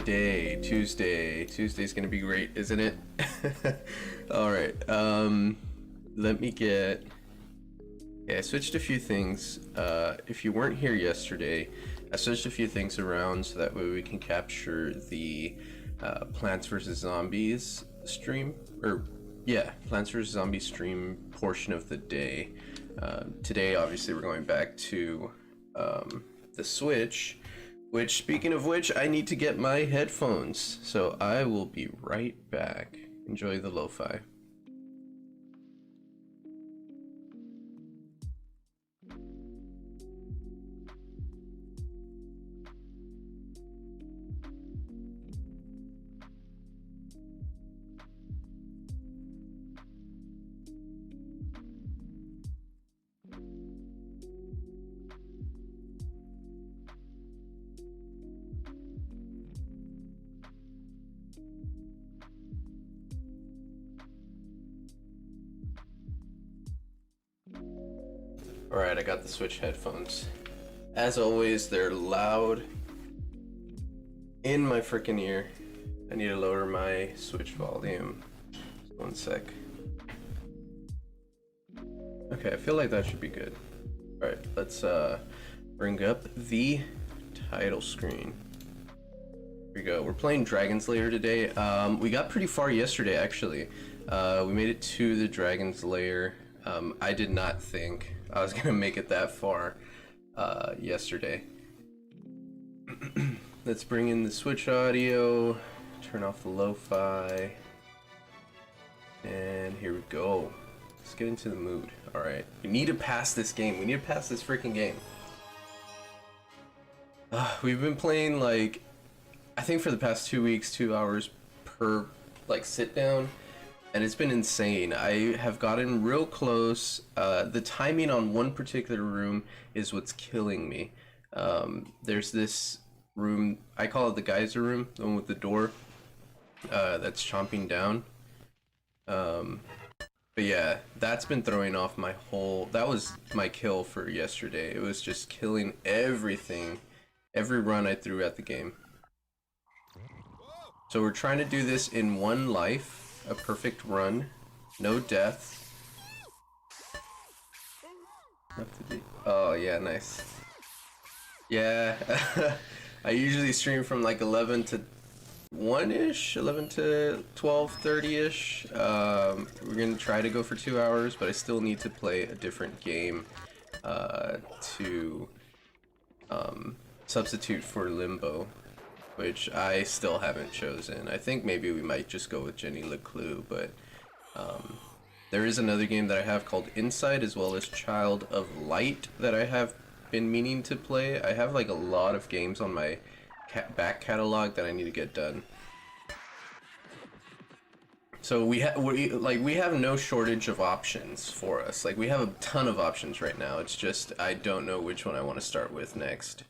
day, Tuesday. Tuesday's gonna be great, isn't it? All right. Let me get. Yeah, I switched a few things. If you weren't here yesterday, I switched a few things around so that way we can capture the Plants vs Zombies stream, or yeah, Plants vs Zombies stream portion of the day. Today, obviously, we're going back to the Switch. Which, speaking of which, I need to get my headphones. So I will be right back. Enjoy the lo-fi. Alright, I got the Switch headphones. As always, they're loud in my freaking ear. I need to lower my Switch volume. Just one sec. Okay, I feel like that should be good. Alright, let's bring up the title screen. Here we go. We're playing Dragon's Lair today. We got pretty far yesterday, actually. We made it to the Dragon's Lair. I did not think I was gonna make it that far yesterday. Let's bring in the Switch audio, turn off the lo-fi, and here we go. Let's get into the mood. Alright, we need to pass this game. We need to pass this freaking game. We've been playing, like, I think for the past 2 weeks, 2 hours per, like, sit down. And it's been insane. I have gotten real close. The timing on one particular room is what's killing me. There's this room, I call it the geyser room, the one with the door that's chomping down. But yeah, that's been throwing off my whole, that was my kill for yesterday. It was just killing everything, every run I threw at the game. So we're trying to do this in one life. A perfect run, no death. Oh yeah, nice. Yeah, I usually stream from like 11 to 1-ish, 11 to 12:30-ish. We're gonna try to go for 2 hours, but I still need to play a different game to substitute for Limbo, which I still haven't chosen. I think maybe we might just go with Jenny LeClue, but there is another game that I have called Inside, as well as Child of Light, that I have been meaning to play. I have like a lot of games on my back catalog that I need to get done. So we have no shortage of options for us. Like, we have a ton of options right now. It's just I don't know which one I want to start with next.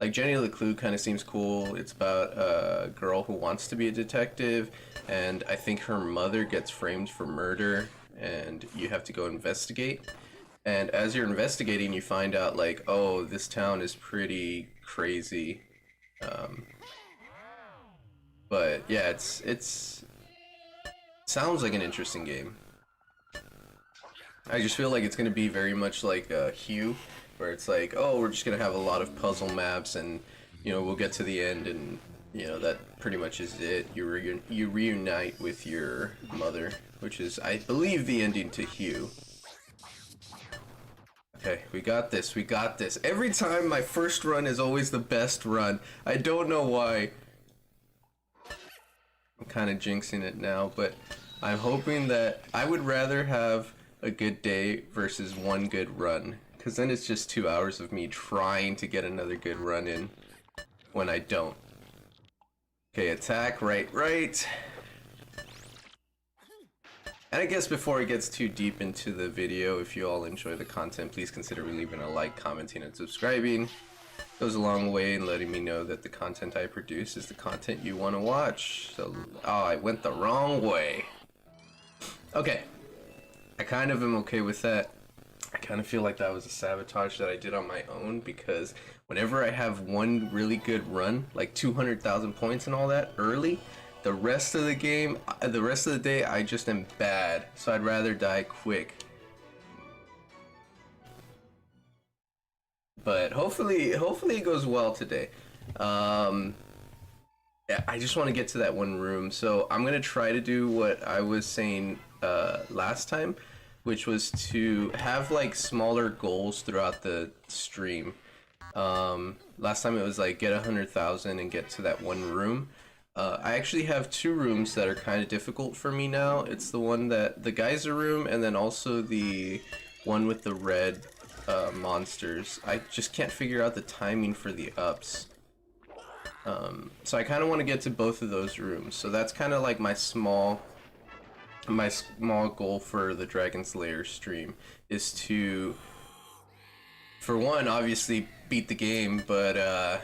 Like, Jenny LeClue kind of seems cool. It's about a girl who wants to be a detective, and I think her mother gets framed for murder, and you have to go investigate. And as you're investigating, you find out, like, oh, this town is pretty crazy. But yeah, it's sounds like an interesting game. I just feel like it's gonna be very much like Hue, where it's like, oh, we're just gonna have a lot of puzzle maps, and you know, we'll get to the end, and you know, that pretty much is it. You reunite with your mother, which is, I believe, the ending to Hue. Okay, we got this, we got this. Every time my first run is always the best run. I don't know why. I'm kind of jinxing it now, but I'm hoping that I would rather have a good day versus one good run. Because then it's just 2 hours of me trying to get another good run in when I don't. Okay, attack, right. And I guess before it gets too deep into the video, if you all enjoy the content, please consider leaving a like, commenting, and subscribing. It goes a long way in letting me know that the content I produce is the content you want to watch. So, oh, I went the wrong way. Okay. I kind of am okay with that. I kind of feel like that was a sabotage that I did on my own, because whenever I have one really good run, like 200,000 points and all that early, the rest of the game, the rest of the day, I just am bad. So I'd rather die quick. But hopefully it goes well today. Yeah, I just want to get to that one room. So I'm gonna try to do what I was saying last time, which was to have like smaller goals throughout the stream. Last time it was like get 100,000 and get to that one room. I actually have two rooms that are kind of difficult for me now. It's the one that the geyser room, and then also the one with the red monsters. I just can't figure out the timing for the ups. So I kind of want to get to both of those rooms. So that's kind of like my small goal for the Dragon's Lair stream, is to, for one, obviously beat the game, but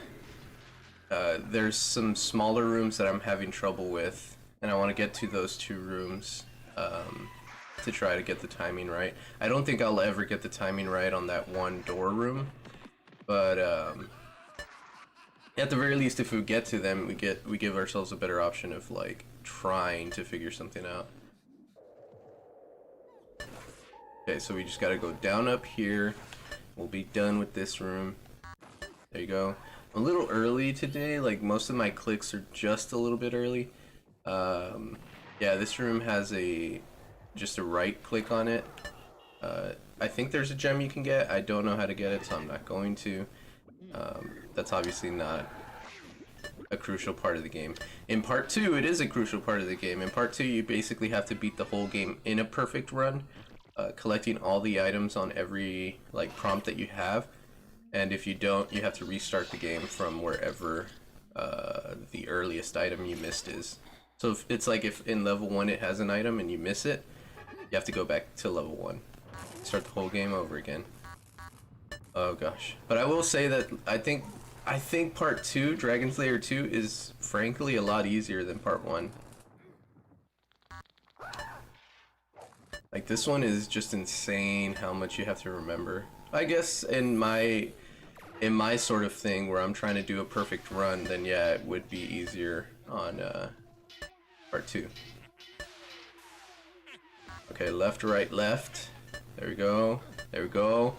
there's some smaller rooms that I'm having trouble with, and I want to get to those two rooms to try to get the timing right. I don't think I'll ever get the timing right on that one door room, but at the very least, if we get to them, we give ourselves a better option of like trying to figure something out. Okay, so we just gotta go down up here. We'll be done with this room. There you go. A little early today, like most of my clicks are just a little bit early. Yeah, this room has just a right click on it. I think there's a gem you can get. I don't know how to get it, so I'm not going to. That's obviously not a crucial part of the game. In part 2, it is a crucial part of the game. In part 2, you basically have to beat the whole game in a perfect run, collecting all the items on every like prompt that you have. And if you don't, you have to restart the game from wherever the earliest item you missed is. So it's like if in level 1 it has an item and you miss it, you have to go back to level 1. Start the whole game over again. Oh gosh. But I will say that I think part 2, Dragon's Lair 2, is frankly a lot easier than part 1. Like, this one is just insane how much you have to remember. I guess in my sort of thing where I'm trying to do a perfect run, then yeah, it would be easier on part 2. Okay, left, right, left. There we go. There we go.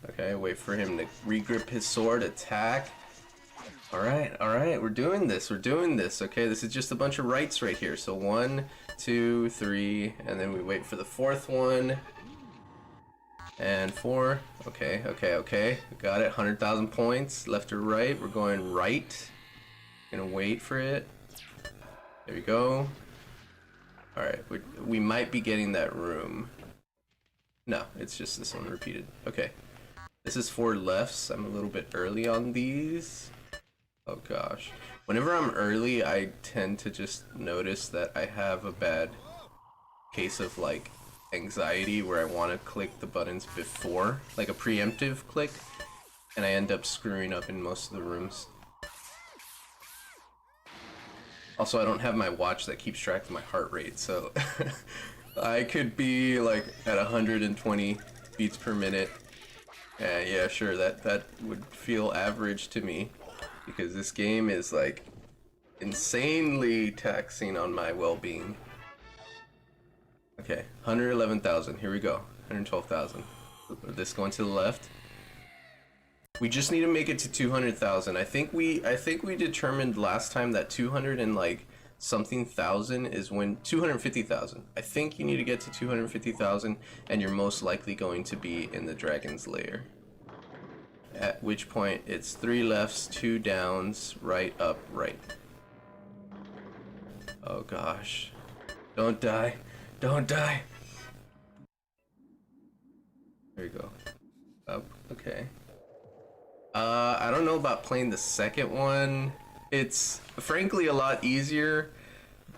Okay, wait for him to regrip his sword, attack. Alright, we're doing this, Okay, this is just a bunch of rights right here. So 1, 2, 3, and then we wait for the fourth one. And 4. Okay. We got it, 100,000 points. Left or right, we're going right. Gonna wait for it. There we go. Alright, we might be getting that room. No, it's just this one repeated. Okay. This is 4 lefts. I'm a little bit early on these. Oh gosh. Whenever I'm early, I tend to just notice that I have a bad case of like anxiety where I want to click the buttons before, like a preemptive click, and I end up screwing up in most of the rooms. Also, I don't have my watch that keeps track of my heart rate, so I could be like at 120 beats per minute. Yeah, sure, that would feel average to me, because this game is like insanely taxing on my well-being. Okay, 111,000, here we go, 112,000. This going to the left. We just need to make it to 200,000. I think we determined last time that 200 and like something thousand is when 250,000. I think you need to get to 250,000, and you're most likely going to be in the Dragon's Lair. At which point it's 3 lefts, 2 downs, right, up, right. Oh gosh. Don't die. Don't die. There you go. Up, okay. I don't know about playing the second one. It's frankly a lot easier,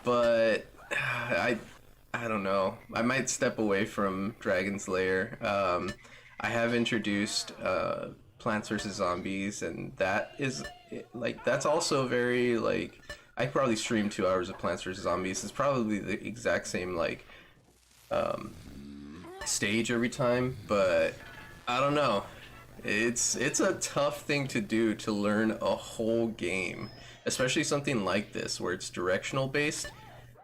but I don't know. I might step away from Dragon's Lair. I have introduced Plants vs. Zombies, and that is like, that's also very like, I probably stream 2 hours of Plants vs. Zombies. It's probably the exact same like stage every time, but I don't know. It's a tough thing to do to learn a whole game, especially something like this where it's directional based,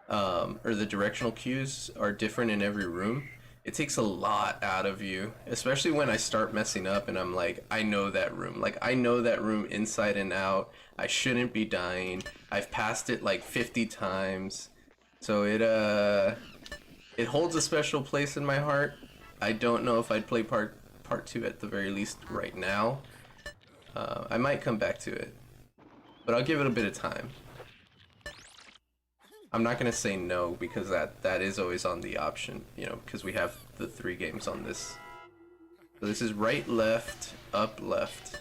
or the directional cues are different in every room. It takes a lot out of you, especially when I start messing up and I'm like, I know that room. Like, I know that room inside and out. I shouldn't be dying. I've passed it like 50 times. So it holds a special place in my heart. I don't know if I'd play part 2 at the very least right now. I might come back to it, but I'll give it a bit of time. I'm not gonna say no because that is always on the option, you know, because we have the 3 games on this. So this is right, left, up, left,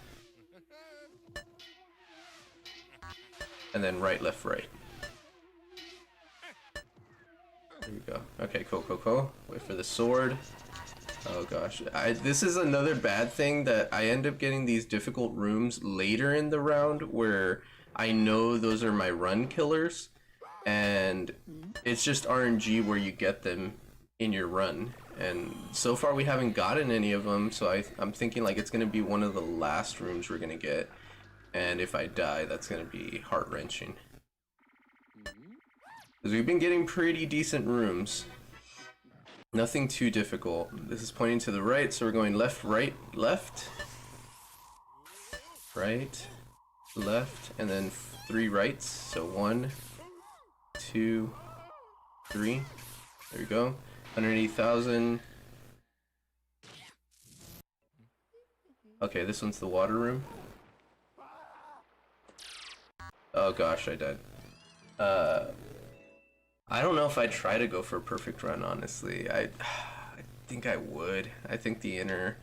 and then right, left, right. There we go. Okay, cool. Wait for the sword. Oh gosh, this is another bad thing that I end up getting these difficult rooms later in the round where I know those are my run killers, and it's just RNG where you get them in your run. And so far we haven't gotten any of them, so I'm thinking like it's gonna be one of the last rooms we're gonna get, and if I die, that's gonna be heart-wrenching. Because we've been getting pretty decent rooms. Nothing too difficult. This is pointing to the right, so we're going left, right, left. Right, left, and then 3 rights. So 1, 2, 3. There we go. 180,000. Okay, this one's the water room. Oh gosh, I died. I don't know if I'd try to go for a perfect run, honestly. I think I would. I think the inner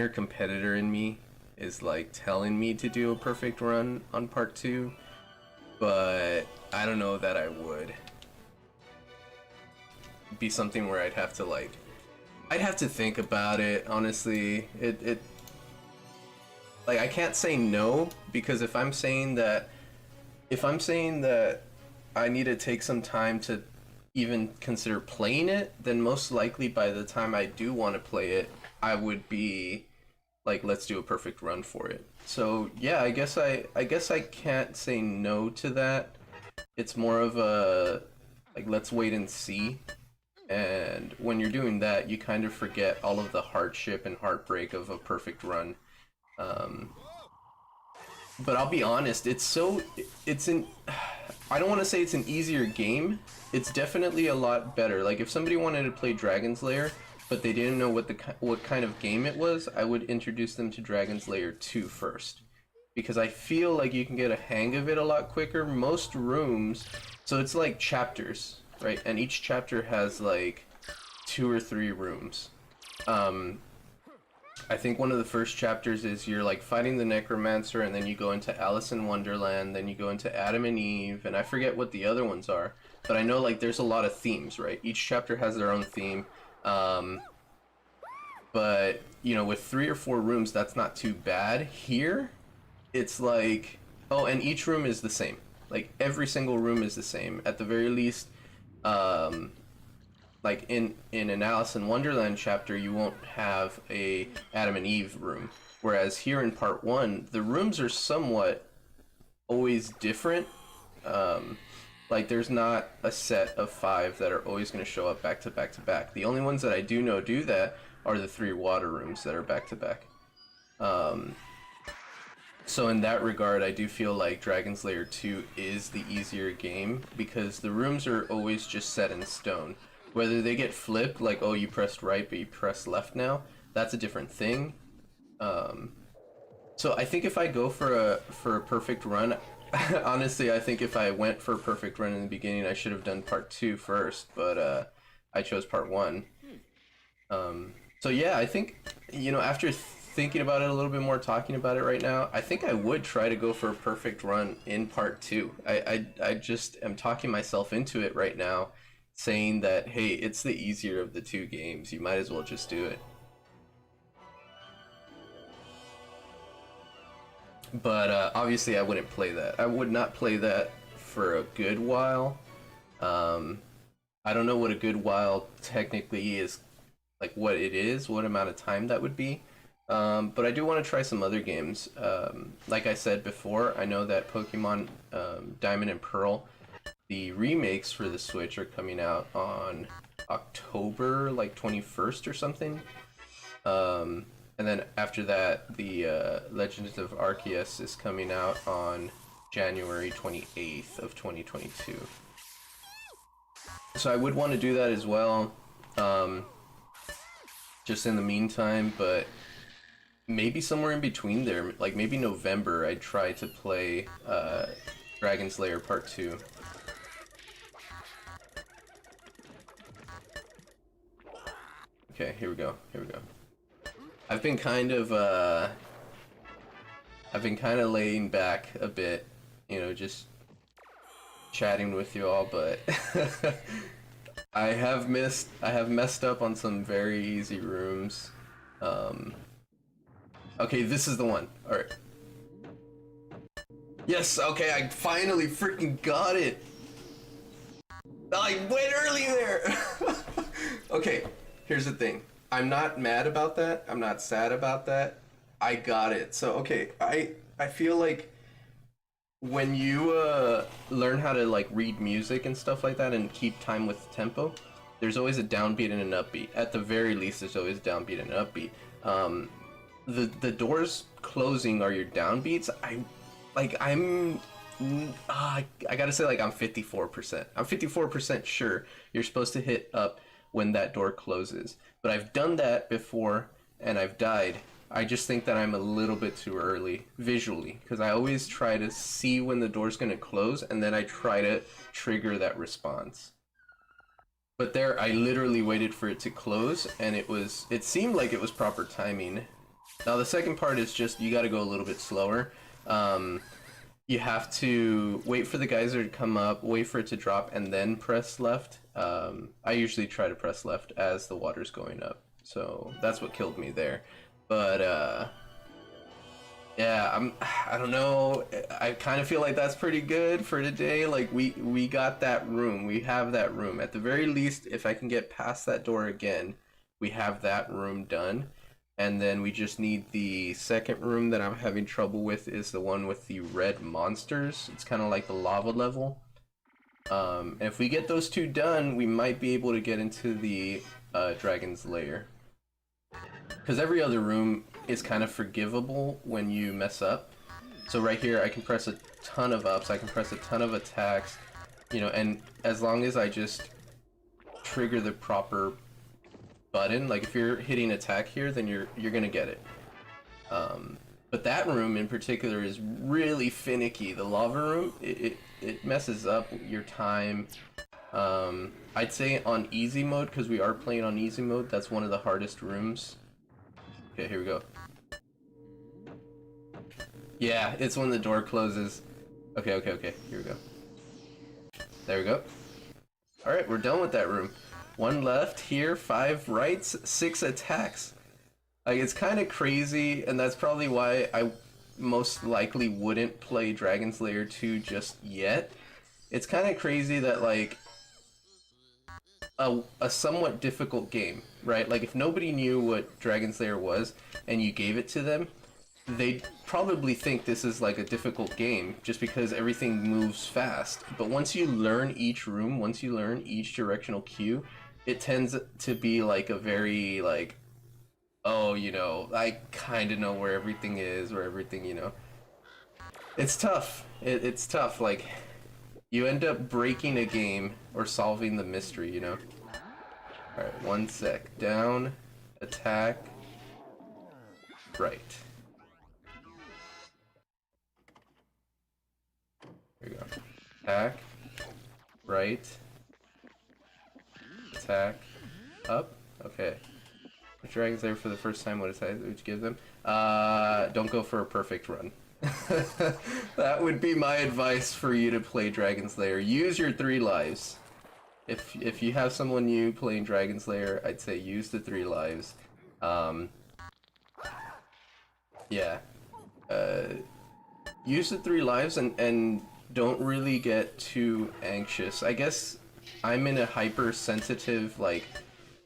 competitor in me is like telling me to do a perfect run on part 2, but I don't know that I would. It'd be something where I'd have to think about it, honestly. Like, I can't say no, because if I'm saying that I need to take some time to even consider playing it, then most likely by the time I do want to play it, I would be like, let's do a perfect run for it. So yeah, I guess I can't say no to that. It's more of a like, let's wait and see. And when you're doing that, you kind of forget all of the hardship and heartbreak of a perfect run. But I'll be honest, I don't want to say it's an easier game. It's definitely a lot better. Like, if somebody wanted to play Dragon's Lair, but they didn't know what kind of game it was, I would introduce them to Dragon's Lair 2 first. Because I feel like you can get a hang of it a lot quicker. Most rooms, so it's like chapters, right? And each chapter has like 2 or 3 rooms. I think one of the first chapters is you're like fighting the necromancer, and then you go into Alice in Wonderland, then you go into Adam and Eve, and I forget what the other ones are, but I know like there's a lot of themes, right? Each chapter has their own theme. But you know, with 3 or 4 rooms, that's not too bad. Here it's like, oh, and each room is the same. Like, every single room is the same at the very least. Like in an Alice in Wonderland chapter, you won't have a Adam and Eve room, whereas here in part 1, the rooms are somewhat always different. Like, there's not a set of 5 that are always going to show up back to back to back. The only ones that I do know do that are the 3 water rooms that are back to back. So in that regard, I do feel like Dragon's Lair 2 is the easier game, because the rooms are always just set in stone. Whether they get flipped, like, oh, you pressed right but you pressed left now, that's a different thing. So I think if I go for a perfect run, honestly, I think if I went for a perfect run in the beginning, I should have done part 2 first, but I chose part 1. So yeah, I think, you know, after thinking about it a little bit more, talking about it right now, I think I would try to go for a perfect run in part 2. I just am talking myself into it right now, saying that, hey, it's the easier of the 2 games. You might as well just do it. But obviously I wouldn't play that. I would not play that for a good while. I don't know what a good while technically is, like what it is, what amount of time that would be. But I do want to try some other games. Like I said before, I know that Pokemon Diamond and Pearl, the remakes for the Switch are coming out on October like 21st or something. And then after that, the Legends of Arceus is coming out on January 28th of 2022. So I would want to do that as well, just in the meantime, but maybe somewhere in between there, like maybe November, I'd try to play Dragon's Lair Part 2. Okay, here we go, here we go. I've been kind of laying back a bit, you know, just chatting with you all, but I have messed up on some very easy rooms. Okay, this is the one. All right. Yes, okay, I finally freaking got it. I went early there. Okay, here's the thing. I'm not mad about that. I'm not sad about that. I got it. So, okay, I feel like when you learn how to like read music and stuff like that and keep time with tempo, there's always a downbeat and an upbeat. At the very least, there's always a downbeat and an upbeat. The doors closing are your downbeats. I gotta say, like, I'm 54%. I'm 54% sure you're supposed to hit up when that door closes. But I've done that before and I've died. I just think that I'm a little bit too early visually, because I always try to see when the door's gonna close and then I try to trigger that response. But there, I literally waited for it to close and it seemed like it was proper timing. Now the second part is just, you gotta go a little bit slower. You have to wait for the geyser to come up, wait for it to drop, and then press left. I usually try to press left as the water's going up, so that's what killed me there. But yeah, I don't know. I kind of feel like that's pretty good for today. Like we got that room. We have that room. At the very least, if I can get past that door again, we have that room done. And then we just need the second room that I'm having trouble with, is the one with the red monsters. It's kind of like the lava level. And if we get those two done, we might be able to get into the Dragon's Lair. Because every other room is kind of forgivable when you mess up. So right here, I can press a ton of ups, I can press a ton of attacks, you know, and as long as I just trigger the proper button, like if you're hitting attack here, then you're gonna get it. But that room in particular is really finicky. The lava room, it messes up your time. I'd say on easy mode, because we are playing on easy mode, that's one of the hardest rooms. Okay, here we go. Yeah, it's when the door closes. Okay, here we go. There we go. Alright, we're done with that room. One left here, 5 rights, 6 attacks. Like, it's kind of crazy, and that's probably why I most likely wouldn't play Dragon's Lair 2 just yet. It's kind of crazy that, like, a somewhat difficult game, right? Like, if nobody knew what Dragon's Lair was, and you gave it to them, they'd probably think this is like a difficult game, just because everything moves fast. But once you learn each room, once you learn each directional cue, it tends to be like a very, like, oh, you know, I kind of know where everything is, where everything, you know. It's tough. It's tough. Like, you end up breaking a game or solving the mystery, you know. Alright, 1 sec. Down, attack, right. Here we go. Attack, right, attack, up. Okay. If Dragon's Lair for the first time, what attack would you give them? Don't go for a perfect run. That would be my advice for you to play Dragon's Lair. Use your 3 lives. If you have someone new playing Dragon's Lair, I'd say use the 3 lives. Yeah. Use the 3 lives and don't really get too anxious. I guess I'm in a hypersensitive, like,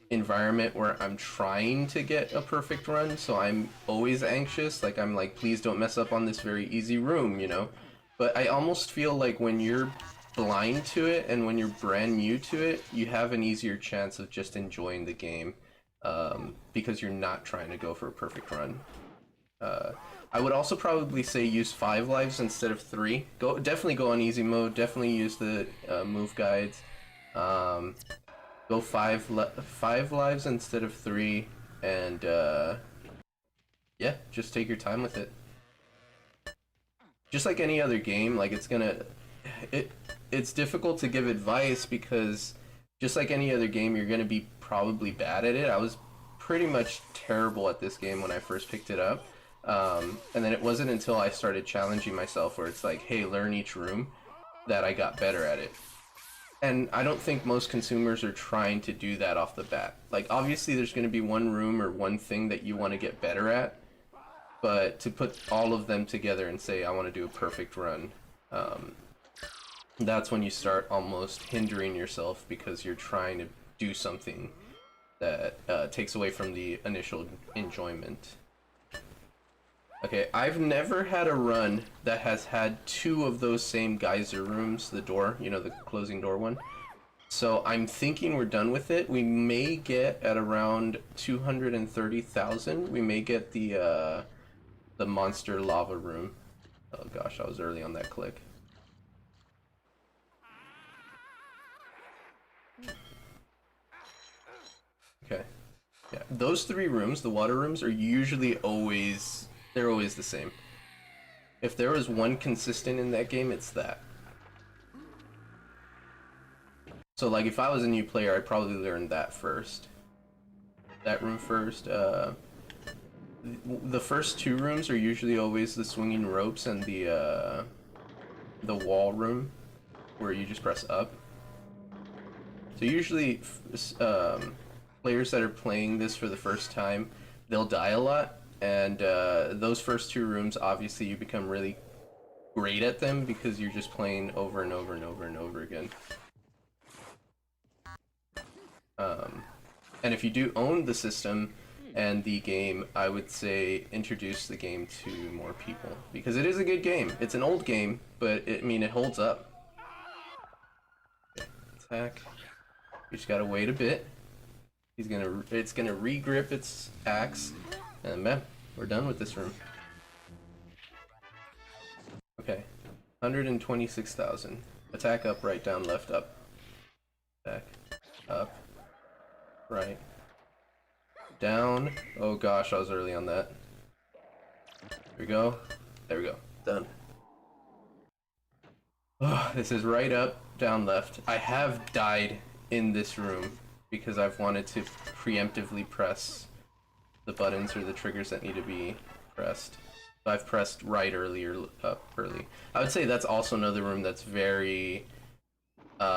environment where I'm trying to get a perfect run, so I'm always anxious. Like, I'm like, please don't mess up on this very easy room, you know? But I almost feel like when you're blind to it and when you're brand new to it, you have an easier chance of just enjoying the game, because you're not trying to go for a perfect run. I would also probably say use 5 lives instead of 3. Definitely go on easy mode. Definitely use the move guides. Go 5 lives instead of 3, and yeah, just take your time with it. Just like any other game, like it's difficult to give advice because just like any other game, you're gonna be probably bad at it. I was pretty much terrible at this game when I first picked it up. And then it wasn't until I started challenging myself where it's like, hey, learn each room, that I got better at it. And I don't think most consumers are trying to do that off the bat. Like, obviously there's going to be one room or one thing that you want to get better at, but to put all of them together and say, I want to do a perfect run, that's when you start almost hindering yourself because you're trying to do something that takes away from the initial enjoyment. Okay, I've never had a run that has had 2 of those same geyser rooms, the door, you know, the closing door one. So I'm thinking we're done with it. We may get at around 230,000. We may get the monster lava room. Oh gosh, I was early on that click. Okay. Yeah, those 3 rooms, the water rooms, are usually always... they're always the same. If there was one consistent in that game, it's that. So like if I was a new player, I'd probably learn that first. That room first. The first 2 rooms are usually always the swinging ropes and the wall room, where you just press up. So usually players that are playing this for the first time, they'll die a lot. And those first 2 rooms, obviously you become really great at them because you're just playing over and over and over and over again. And if you do own the system and the game, I would say introduce the game to more people because it is a good game. It's an old game, but I mean, it holds up. Okay, attack. We just gotta wait a bit. It's gonna re-grip its axe. And man, we're done with this room. Okay, 126,000. Attack up, right, down, left, up. Attack, up, right, down. Oh gosh, I was early on that. Here we go. There we go. Done. Oh, this is right, up, down, left. I have died in this room because I've wanted to preemptively press the buttons or the triggers that need to be pressed. So I've pressed right early or up early. I would say that's also another room that's very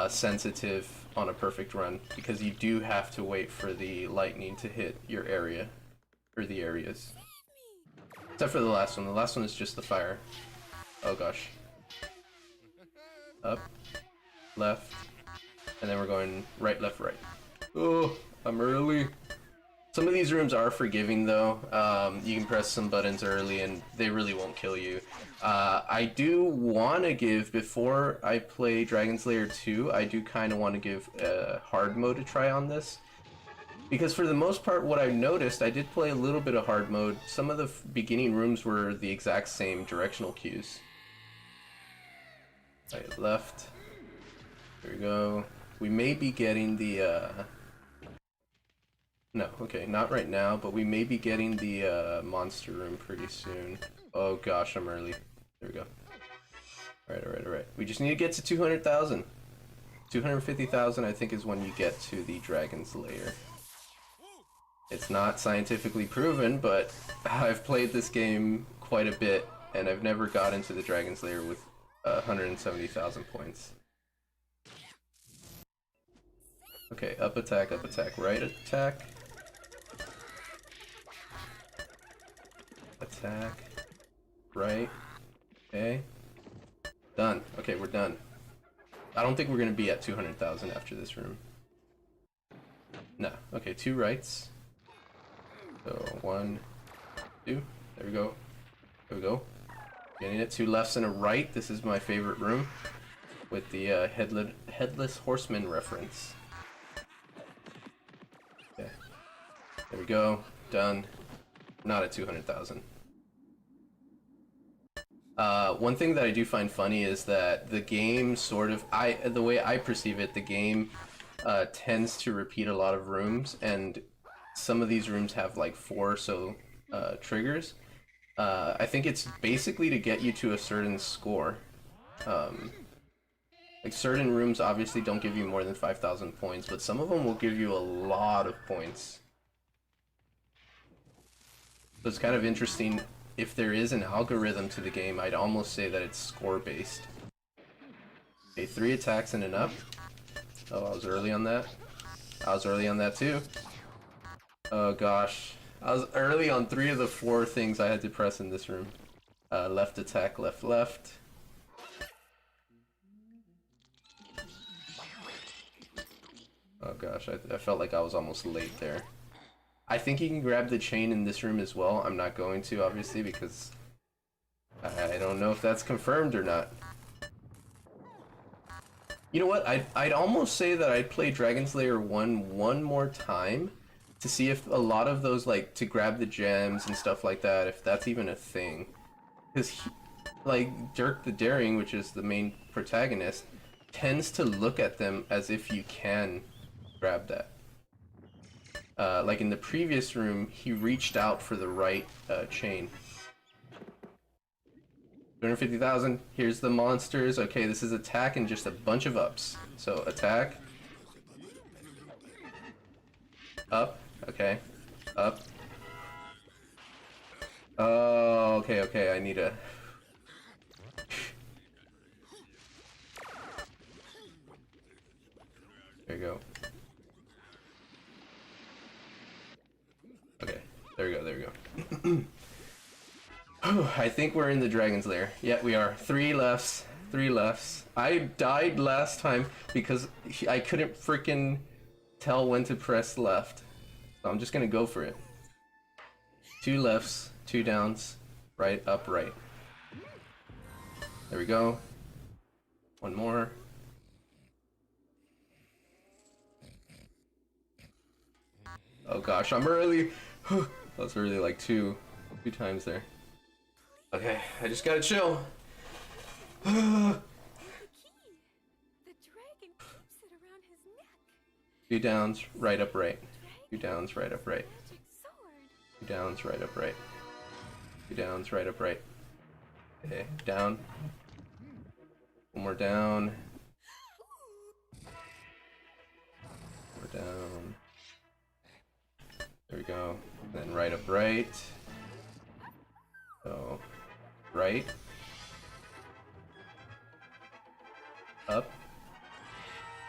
sensitive on a perfect run because you do have to wait for the lightning to hit your area, or the areas. Except for the last one. The last one is just the fire. Oh gosh. Up, left, and then we're going right, left, right. Oh, I'm early. Some of these rooms are forgiving though. You can press some buttons early and they really won't kill you. I do want to give, before I play Dragon's Lair 2, I do kind of want to give hard mode a try on this. Because for the most part, what I've noticed, I did play a little bit of hard mode. Some of the beginning rooms were the exact same directional cues. Right, left. Here we go. We may be getting the... No, okay, not right now, but we may be getting the monster room pretty soon. Oh gosh, I'm early. There we go. Alright, alright, alright. We just need to get to 200,000. 250,000, I think, is when you get to the Dragon's Lair. It's not scientifically proven, but I've played this game quite a bit, and I've never got into the Dragon's Lair with 170,000 points. Okay, up attack, right attack. Attack, right, okay. Done. Okay, we're done. I don't think we're gonna be at 200,000 after this room. No. Okay, 2 rights. So 1, 2. There we go. There we go. Getting it. 2 lefts and a right. This is my favorite room with the headless horseman reference. Okay. There we go. Done. Not at 200,000. One thing that I do find funny is that the game sort of, the way I perceive it, the game tends to repeat a lot of rooms, and some of these rooms have like 4 or so triggers. I think it's basically to get you to a certain score. Like certain rooms obviously don't give you more than 5,000 points, but some of them will give you a lot of points. So it's kind of interesting. If there is an algorithm to the game, I'd almost say that it's score-based. Okay, 3 attacks and an up. Oh, I was early on that. I was early on that too. Oh gosh. I was early on 3 of the 4 things I had to press in this room. Left attack, left, left. Oh gosh, I felt like I was almost late there. I think you can grab the chain in this room as well. I'm not going to, obviously, because I don't know if that's confirmed or not. You know what? I'd almost say that I'd play Dragon's Lair 1 one more time to see if a lot of those, like, to grab the gems and stuff like that, if that's even a thing. Because, like, Dirk the Daring, which is the main protagonist, tends to look at them as if you can grab that. Like in the previous room, he reached out for the right chain. 250,000. Here's the monsters. Okay, this is attack and just a bunch of ups. So attack. Up. Okay. Up. Oh, okay, okay. I need a... There you go. Okay, there we go, there we go. I think we're in the Dragon's Lair. Yeah, we are. 3 lefts, 3 lefts. I died last time because I couldn't freaking tell when to press left. So I'm just gonna go for it. 2 lefts, 2 downs, right, up, right. There we go. 1 more. Oh gosh, I'm early. That's really like two times there. Okay, I just gotta chill. The dragon keeps it around his neck. 2 downs, right, up, right. 2 downs, right, up, right. Magic sword. 2 downs, right, up, right. 2 downs, right, up, right. Okay, down. 1 more down. 1 more down. There we go. Then right, up, right. So, right. Up.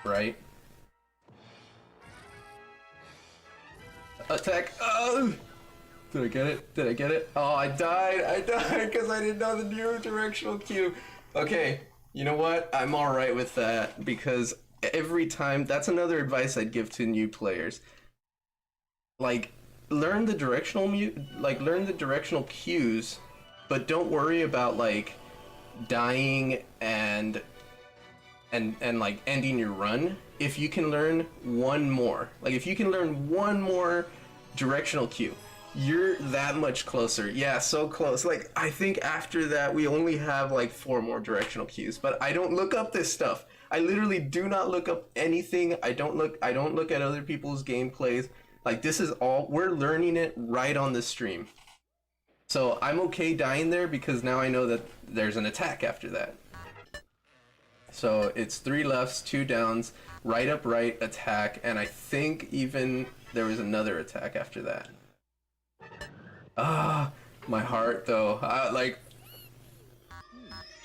Right. Attack! Oh! Did I get it? Did I get it? Oh, I died! I died because I didn't know the new directional cue. Okay, you know what? I'm alright with that because every time, that's another advice I'd give to new players. Like, learn the directional learn the directional cues, but don't worry about like dying and like ending your run. If you can learn 1 more, like if you can learn 1 more directional cue, you're that much closer. Yeah, so close. Like I think after that we only have like 4 more directional cues, but I don't look up this stuff. I literally do not look up anything. I don't look at other people's gameplays. Like this is all, we're learning it right on the stream. So I'm okay dying there because now I know that there's an attack after that. So it's 3 lefts, 2 downs, right up, right, attack, and I think even there was another attack after that. Ah, my heart though. Like,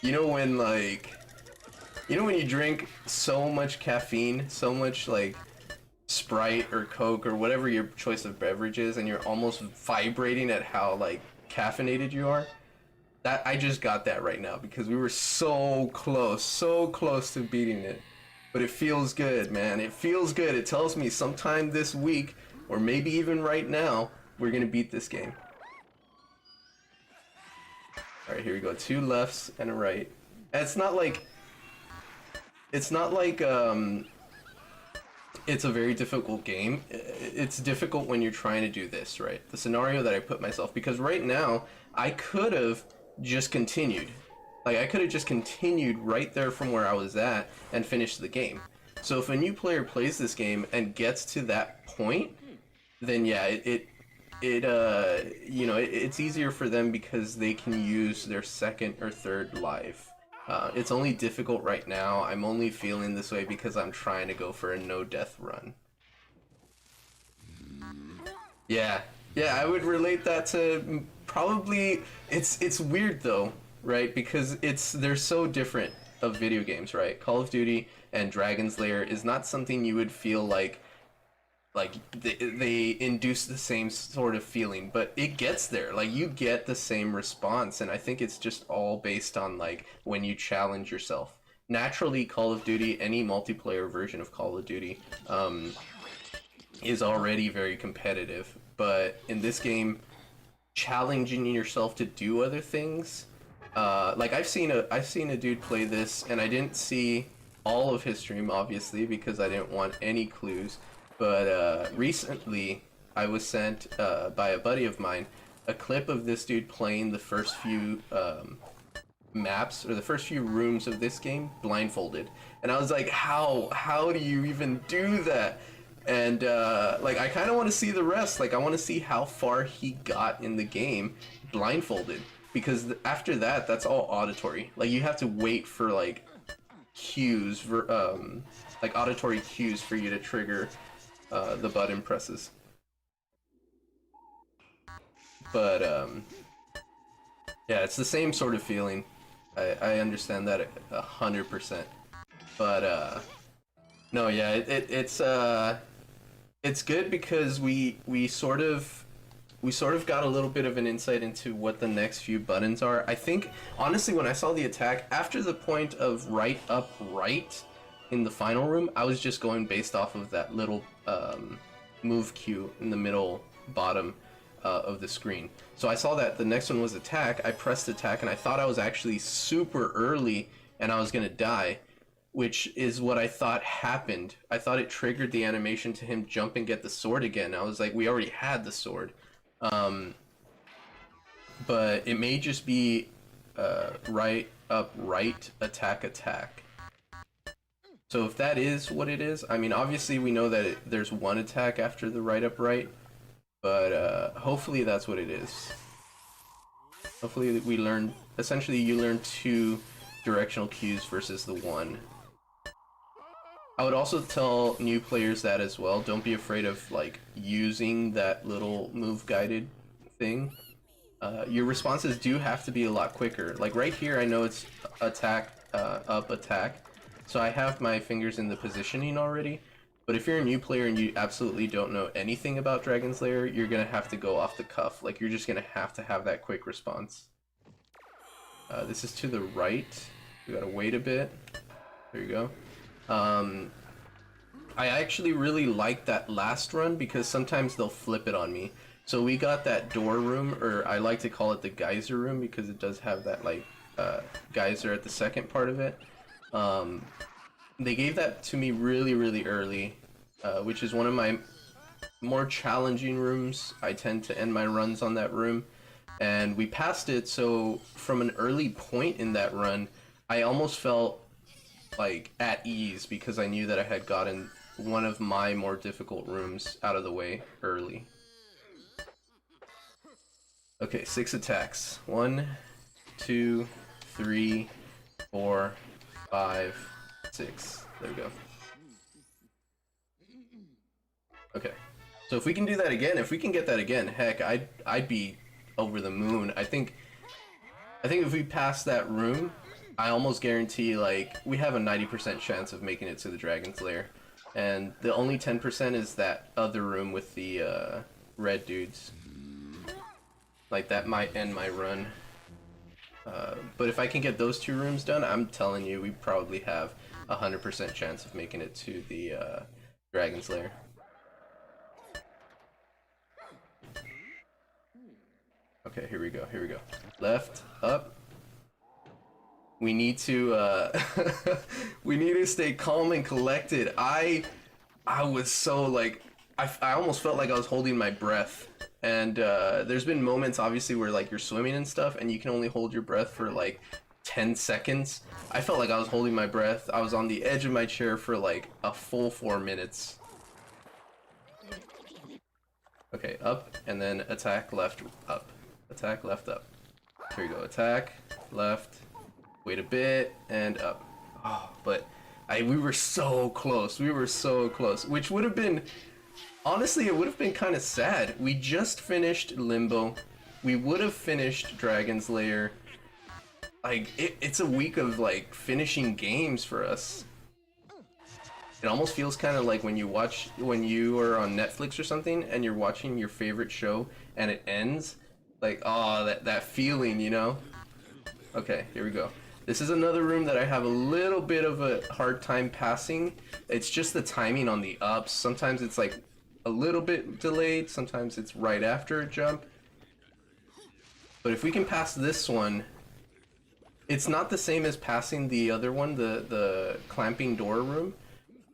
you know when you drink so much caffeine, so much like Sprite or Coke or whatever your choice of beverage is, and you're almost vibrating at how like caffeinated you are? That I just got that right now because we were so close to beating it. But it feels good, man. It feels good. It tells me sometime this week, or maybe even right now, we're gonna beat this game. Alright, here we go. 2 lefts and a right. And it's not like it's a very difficult game. It's difficult when you're trying to do this, right? The scenario that I put myself, because right now I could have just continued. Like, I could have just continued right there from where I was at and finished the game. So if a new player plays this game and gets to that point, then yeah, it's easier for them because they can use their second or third life. It's only difficult right now. I'm only feeling this way because I'm trying to go for a no-death run. Yeah, I would relate that to probably... It's weird though, right? Because they're so different of video games, right? Call of Duty and Dragon's Lair is not something you would feel like they induce the same sort of feeling, but it gets there. Like, you get the same response, and I think it's just all based on like when you challenge yourself. Naturally, Call of Duty, any multiplayer version of Call of Duty, is already very competitive, but in this game, challenging yourself to do other things, like I've seen a dude play this, and I didn't see all of his stream obviously because I didn't want any clues. But recently, I was sent by a buddy of mine a clip of this dude playing the first few maps, or the first few rooms of this game, blindfolded. And I was like, how do you even do that? And like, I kind of want to see the rest. Like, I want to see how far he got in the game blindfolded. Because after that, that's all auditory. Like, you have to wait for, like, cues, like auditory cues for you to trigger the button presses. But yeah, it's the same sort of feeling. I understand that 100%. But no, yeah, it's good because we sort of got a little bit of an insight into what the next few buttons are. I think honestly, when I saw the attack after the point of right up right in the final room, I was just going based off of that little move cue in the middle bottom of the screen. So I saw that the next one was attack. I pressed attack and I thought I was actually super early and I was gonna die, which is what I thought happened. I thought it triggered the animation to him jump and get the sword again. I was like, we already had the sword. But it may just be right up right attack. So if that is what it is, I mean, obviously we know that there's one attack after the right up right, but hopefully that's what it is. Hopefully we learn, essentially you learn 2 directional cues versus the 1. I would also tell new players that as well. Don't be afraid of like using that little move guided thing. Your responses do have to be a lot quicker. Like right here, I know it's attack, up, attack. So I have my fingers in the positioning already. But if you're a new player and you absolutely don't know anything about Dragon's Lair, you're gonna have to go off the cuff. Like, you're just gonna have to have that quick response. This is to the right. We gotta wait a bit. There you go. I actually really like that last run because sometimes they'll flip it on me. So we got that door room, or I like to call it the geyser room because it does have that like geyser at the second part of it. They gave that to me really early, which is one of my more challenging rooms. I tend to end my runs on that room, and we passed it, so from an early point in that run, I almost felt like at ease because I knew that I had gotten one of my more difficult rooms out of the way early. Okay, 6 attacks. 1, 2, 3, 4, 5, 6. There we go. Okay. So if we can do that again, if we can get that again, heck, I'd be over the moon. I think if we pass that room, I almost guarantee, like, we have a 90% chance of making it to the Dragon's Lair. And the only 10% is that other room with the red dudes. Like, that might end my run. But if I can get those 2 rooms done, I'm telling you, we probably have 100% chance of making it to the Dragon's Lair. Okay, here we go, here we go. Left, up. We need to we need to stay calm and collected. I was so like I almost felt like I was holding my breath. And there's been moments obviously where like you're swimming and stuff and you can only hold your breath for like 10 seconds. I felt like I was holding my breath. I was on the edge of my chair for like a full 4 minutes. Okay, up and then attack left up. Attack left up. Here you go. Attack left. Wait a bit and up. Oh, but we were so close. We were so close, which would have been, honestly, it would have been kind of sad. We just finished Limbo. We would have finished Dragon's Lair. Like, it's a week of, like, finishing games for us. It almost feels kind of like when you are on Netflix or something and you're watching your favorite show and it ends. Like, oh, that feeling, you know? Okay, here we go. This is another room that I have a little bit of a hard time passing. It's just the timing on the ups. Sometimes it's like a little bit delayed. Sometimes it's right after a jump. But if we can pass this one, it's not the same as passing the other one, the clamping door room.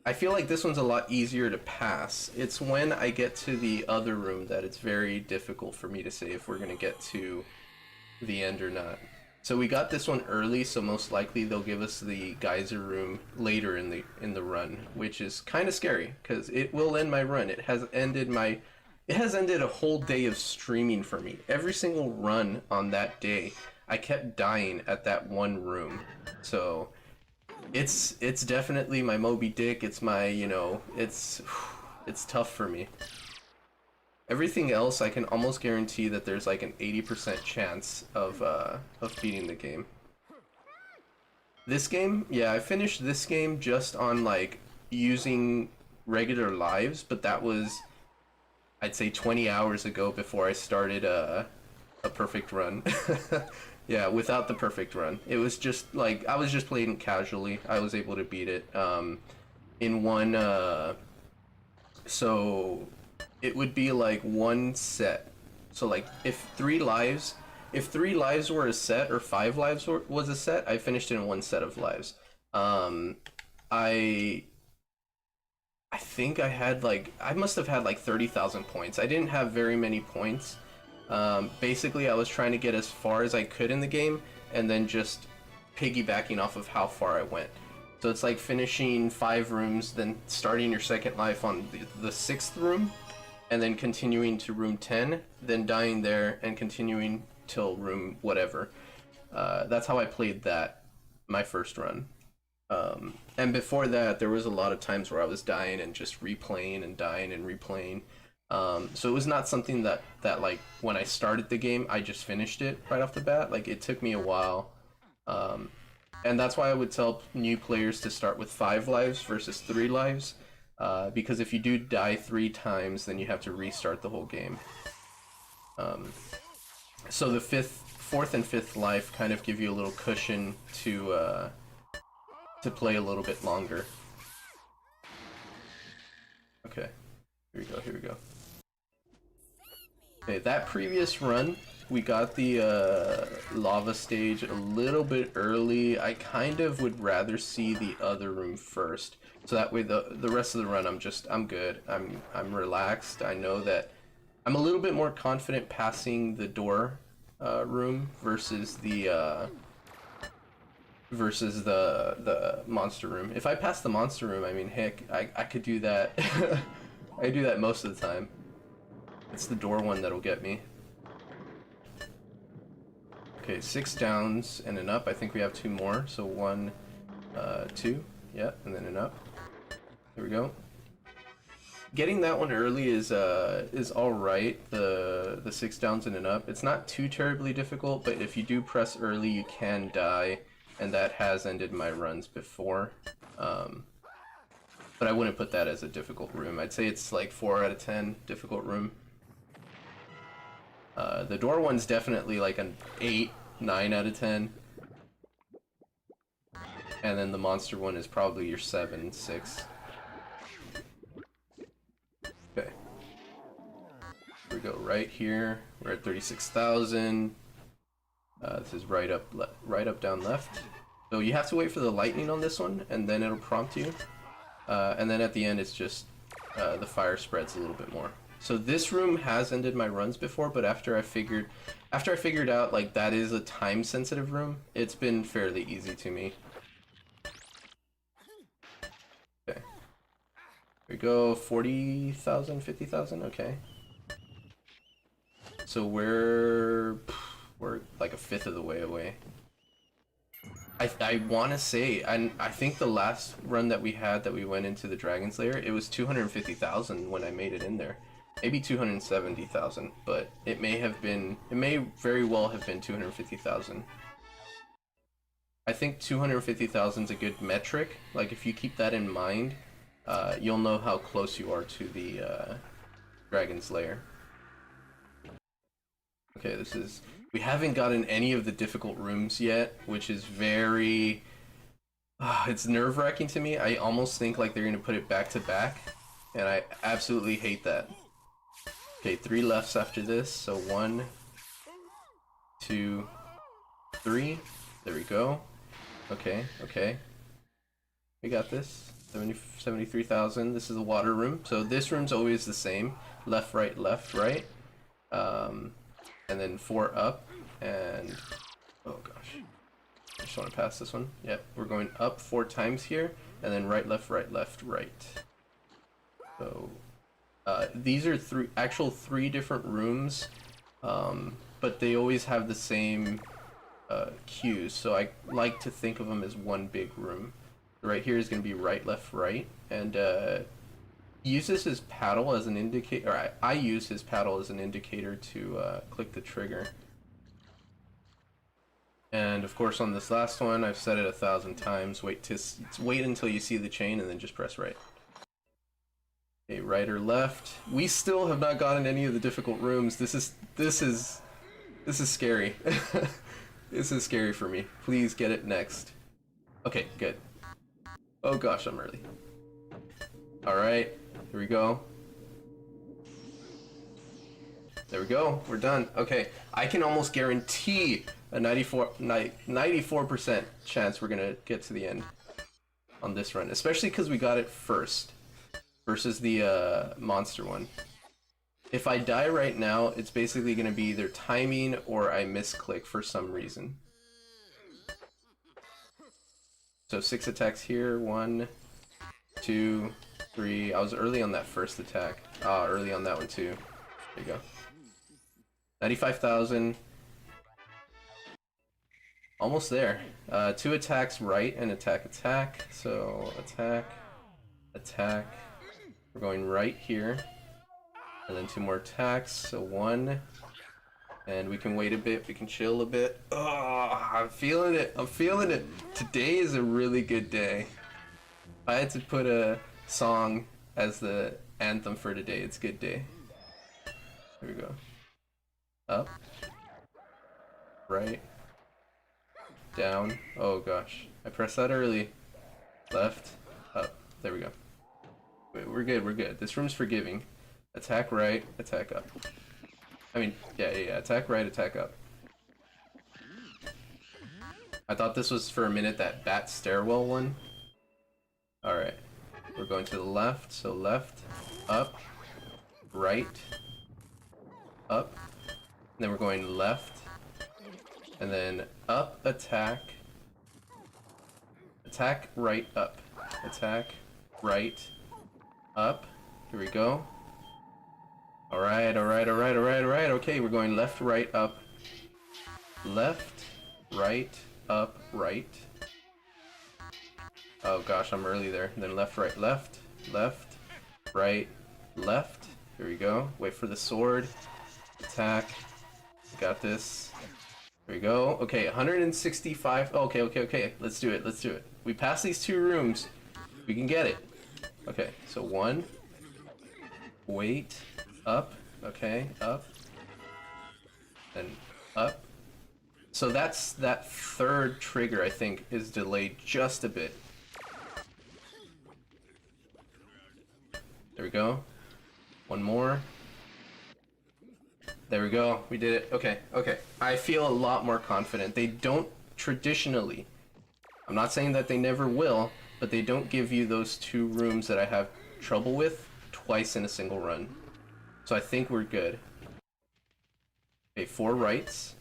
I feel like this one's a lot easier to pass. It's when I get to the other room that it's very difficult for me to say if we're gonna get to the end or not. So we got this one early, so most likely they'll give us the geyser room later in the run, which is kind of scary because it will end my run. It has ended a whole day of streaming for me. Every single run on that day, I kept dying at that one room. So it's definitely my Moby Dick. It's my, you know, it's tough for me. Everything else, I can almost guarantee that there's like an 80% chance of beating the game. This game, yeah, I finished this game just on like using regular lives, but that was, I'd say 20 hours ago before I started a perfect run. Yeah, without the perfect run. It was just like, I was just playing casually. I was able to beat it in one, so it would be like one set. So like if three lives were a set or 5 lives was a set, I finished it in one set of lives. I think I must have had like 30,000 points. I didn't have very many points. Basically I was trying to get as far as I could in the game and then just piggybacking off of how far I went. So it's like finishing 5 rooms, then starting your second life on the 6th room, and then continuing to room 10, then dying there and continuing till room whatever. That's how I played that, my first run. And before that, there was a lot of times where I was dying and just replaying and dying and replaying. So it was not something that like when I started the game, I just finished it right off the bat. Like it took me a while. And that's why I would tell new players to start with 5 lives versus 3 lives. Because if you do die 3 times, then you have to restart the whole game. So the 4th and 5th life kind of give you a little cushion to play a little bit longer. Okay, here we go, here we go. Okay, that previous run, we got the lava stage a little bit early. I kind of would rather see the other room first. So that way the rest of the run I'm good. I'm relaxed. I know that I'm a little bit more confident passing the door room versus the monster room. If I pass the monster room, I mean heck, I could do that. I do that most of the time. It's the door one that'll get me. Okay, 6 downs and an up. I think we have 2 more. So 1, 2, yeah, and then an up. There we go. Getting that one early is all right. The 6 downs and an up. It's not too terribly difficult, but if you do press early, you can die, and that has ended my runs before. But I wouldn't put that as a difficult room. I'd say it's like 4 out of 10 difficult room. The door one's definitely like an 8, 9 out of 10. And then the monster one is probably your 7, 6. Okay. We go right here. We're at 36,000. This is right up, down, left. So you have to wait for the lightning on this one, and then it'll prompt you. And then at the end, it's just the fire spreads a little bit more. So this room has ended my runs before, but after I figured out like that is a time-sensitive room, it's been fairly easy to me. Okay. Here we go. 40,000, 50,000. Okay. So we're like a fifth of the way away. I want to say, and I think the last run that we had that we went into the Dragon's Lair, it was 250,000 when I made it in there. Maybe 270,000, but it may very well have been 250,000. I think 250,000 is a good metric. Like if you keep that in mind, you'll know how close you are to the Dragon's Lair. Okay, we haven't gotten any of the difficult rooms yet, which is very... it's nerve-wracking to me. I almost think like they're going to put it back to back, and I absolutely hate that. Okay, 3 lefts after this, so 1, 2, 3. There we go. Okay, okay. We got this. 73,000. This is the water room. So this room's always the same. Left, right, and then 4 up, and oh gosh, I just want to pass this one. Yeah, we're going up 4 times here, and then right, left, right. So these are 3 different rooms, but they always have the same cues. So I like to think of them as one big room. Right here is going to be right, left, right, and uses his paddle as an indicator, or I use his paddle as an indicator to click the trigger. And of course on this last one, I've said it 1,000 times, wait until you see the chain and then just press right. Okay, right or left. We still have not gotten any of the difficult rooms. This is scary. This is scary for me. Please get it next. Okay, good. Oh gosh, I'm early. Alright. Here we go. There we go. We're done. Okay. I can almost guarantee a 94% chance we're gonna get to the end on this run, especially because we got it first versus the monster one. If I die right now, it's basically gonna be either timing or I misclick for some reason. So 6 attacks here. 1, 2, 3. I was early on that first attack. Early on that one too. There you go. 95,000. Almost there. 2 attacks right and attack. So attack. We're going right here. And then 2 more attacks. So 1. And we can wait a bit. We can chill a bit. Oh, I'm feeling it. Today is a really good day. If I had to put a song as the anthem for today, it's good day. Here we go. Up. Right. Down. Oh gosh. I pressed that early. Left. Up. There we go. Wait, we're good. This room's forgiving. Attack right, attack up. I mean, yeah. Attack right, attack up. I thought this was for a minute that bat stairwell one. Alright. We're going to the left, so left, up, right, up. And then we're going left, and then up, attack, right, up, attack, right, up. Here we go. Alright. Okay, we're going left, right, up, left, right, up, right. Oh gosh, I'm early there. And then left, right, left, right, left. Here we go. Wait for the sword. Attack. Got this. Here we go. Okay, 165. Okay. Let's do it. We pass these 2 rooms. We can get it. Okay, so 1. Wait. Up. Okay, up. Then up. So that's that third trigger, I think, is delayed just a bit. There we go. One more. There we go. We did it. Okay, okay. I feel a lot more confident. They don't traditionally, I'm not saying that they never will, but they don't give you those two rooms that I have trouble with twice in a single run. So I think we're good. Okay, 4 rights.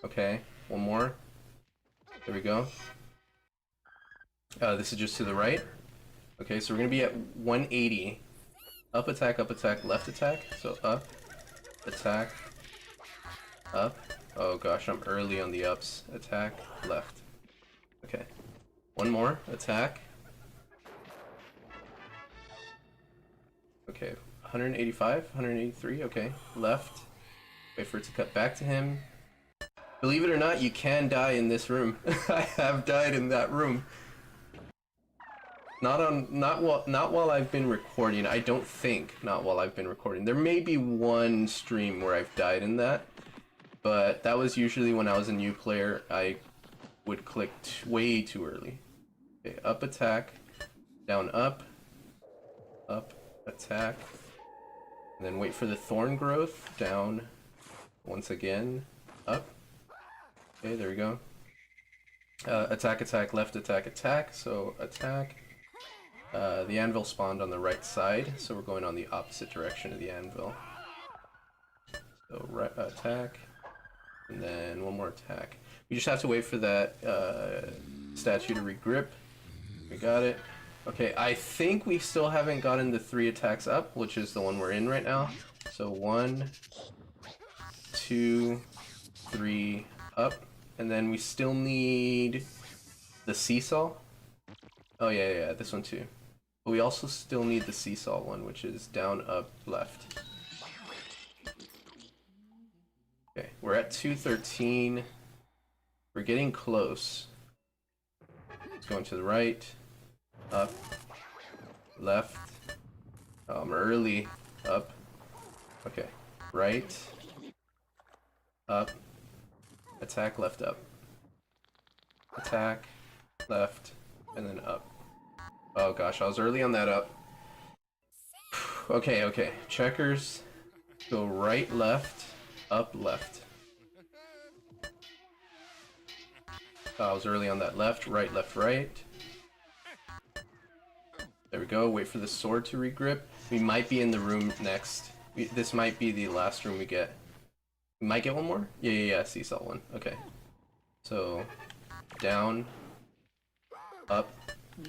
Okay, one more. There we go. This is just to the right. Okay, so we're gonna be at 180. Up attack, left attack. So up, attack, up. Oh gosh, I'm early on the ups. Attack, left. Okay. One more, attack. Okay, 185, 183, okay. Left. Wait for it to cut back to him. Believe it or not, you can die in this room. I have died in that room. Not while I've been recording. I don't think not while I've been recording. There may be one stream where I've died in that, but that was usually when I was a new player. I would click way too early. Okay, up attack, down up, attack, and then wait for the thorn growth, down, once again, up. Okay, there we go. Attack, attack, left attack, attack, so attack. The anvil spawned on the right side, so we're going on the opposite direction of the anvil. So right attack, and then one more attack. We just have to wait for that statue to regrip. We got it. Okay, I think we still haven't gotten the 3 attacks up, which is the one we're in right now. So 1, 2, 3, up. And then we still need the seesaw. Oh yeah, this one too. But we also still need the seesaw one, which is down, up, left. Okay, we're at 213. We're getting close. It's going to the right, up, left. Oh, I'm early. Up. Okay, right, up, attack, left, up. Attack, left, and then up. Oh gosh, I was early on that up. Okay, okay. Checkers. Go right, left, up, left. I was early on that left, right, left, right. There we go. Wait for the sword to regrip. We might be in the room next. This might be the last room we get. We might get one more? Yeah, seesaw one. Okay. So, down, up,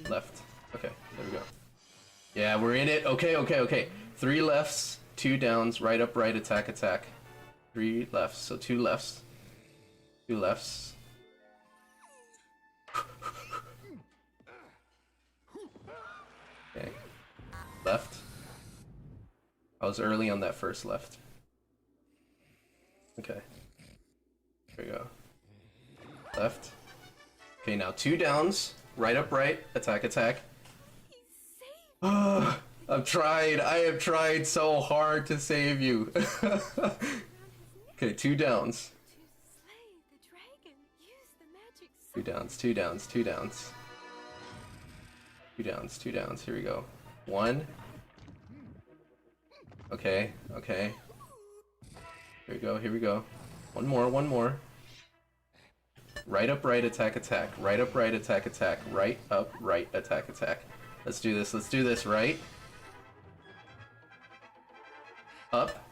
left. Okay, there we go. Yeah, we're in it. Okay. 3 lefts, 2 downs, right, up, right, attack, attack. 3 lefts, so 2 lefts. 2 lefts. Okay. Left. I was early on that first left. Okay. There we go. Left. Okay, now 2 downs. Right, up, right. Attack, attack. I've tried. I have tried so hard to save you. Okay, 2 downs. 2 downs, 2 downs, 2 downs. 2 downs, 2 downs. Here we go. 1. Okay. Here we go. One more. Right, up, right, attack, attack. Right, up, right, attack, attack. Right, up, right, attack, attack. Let's do this, right. Up.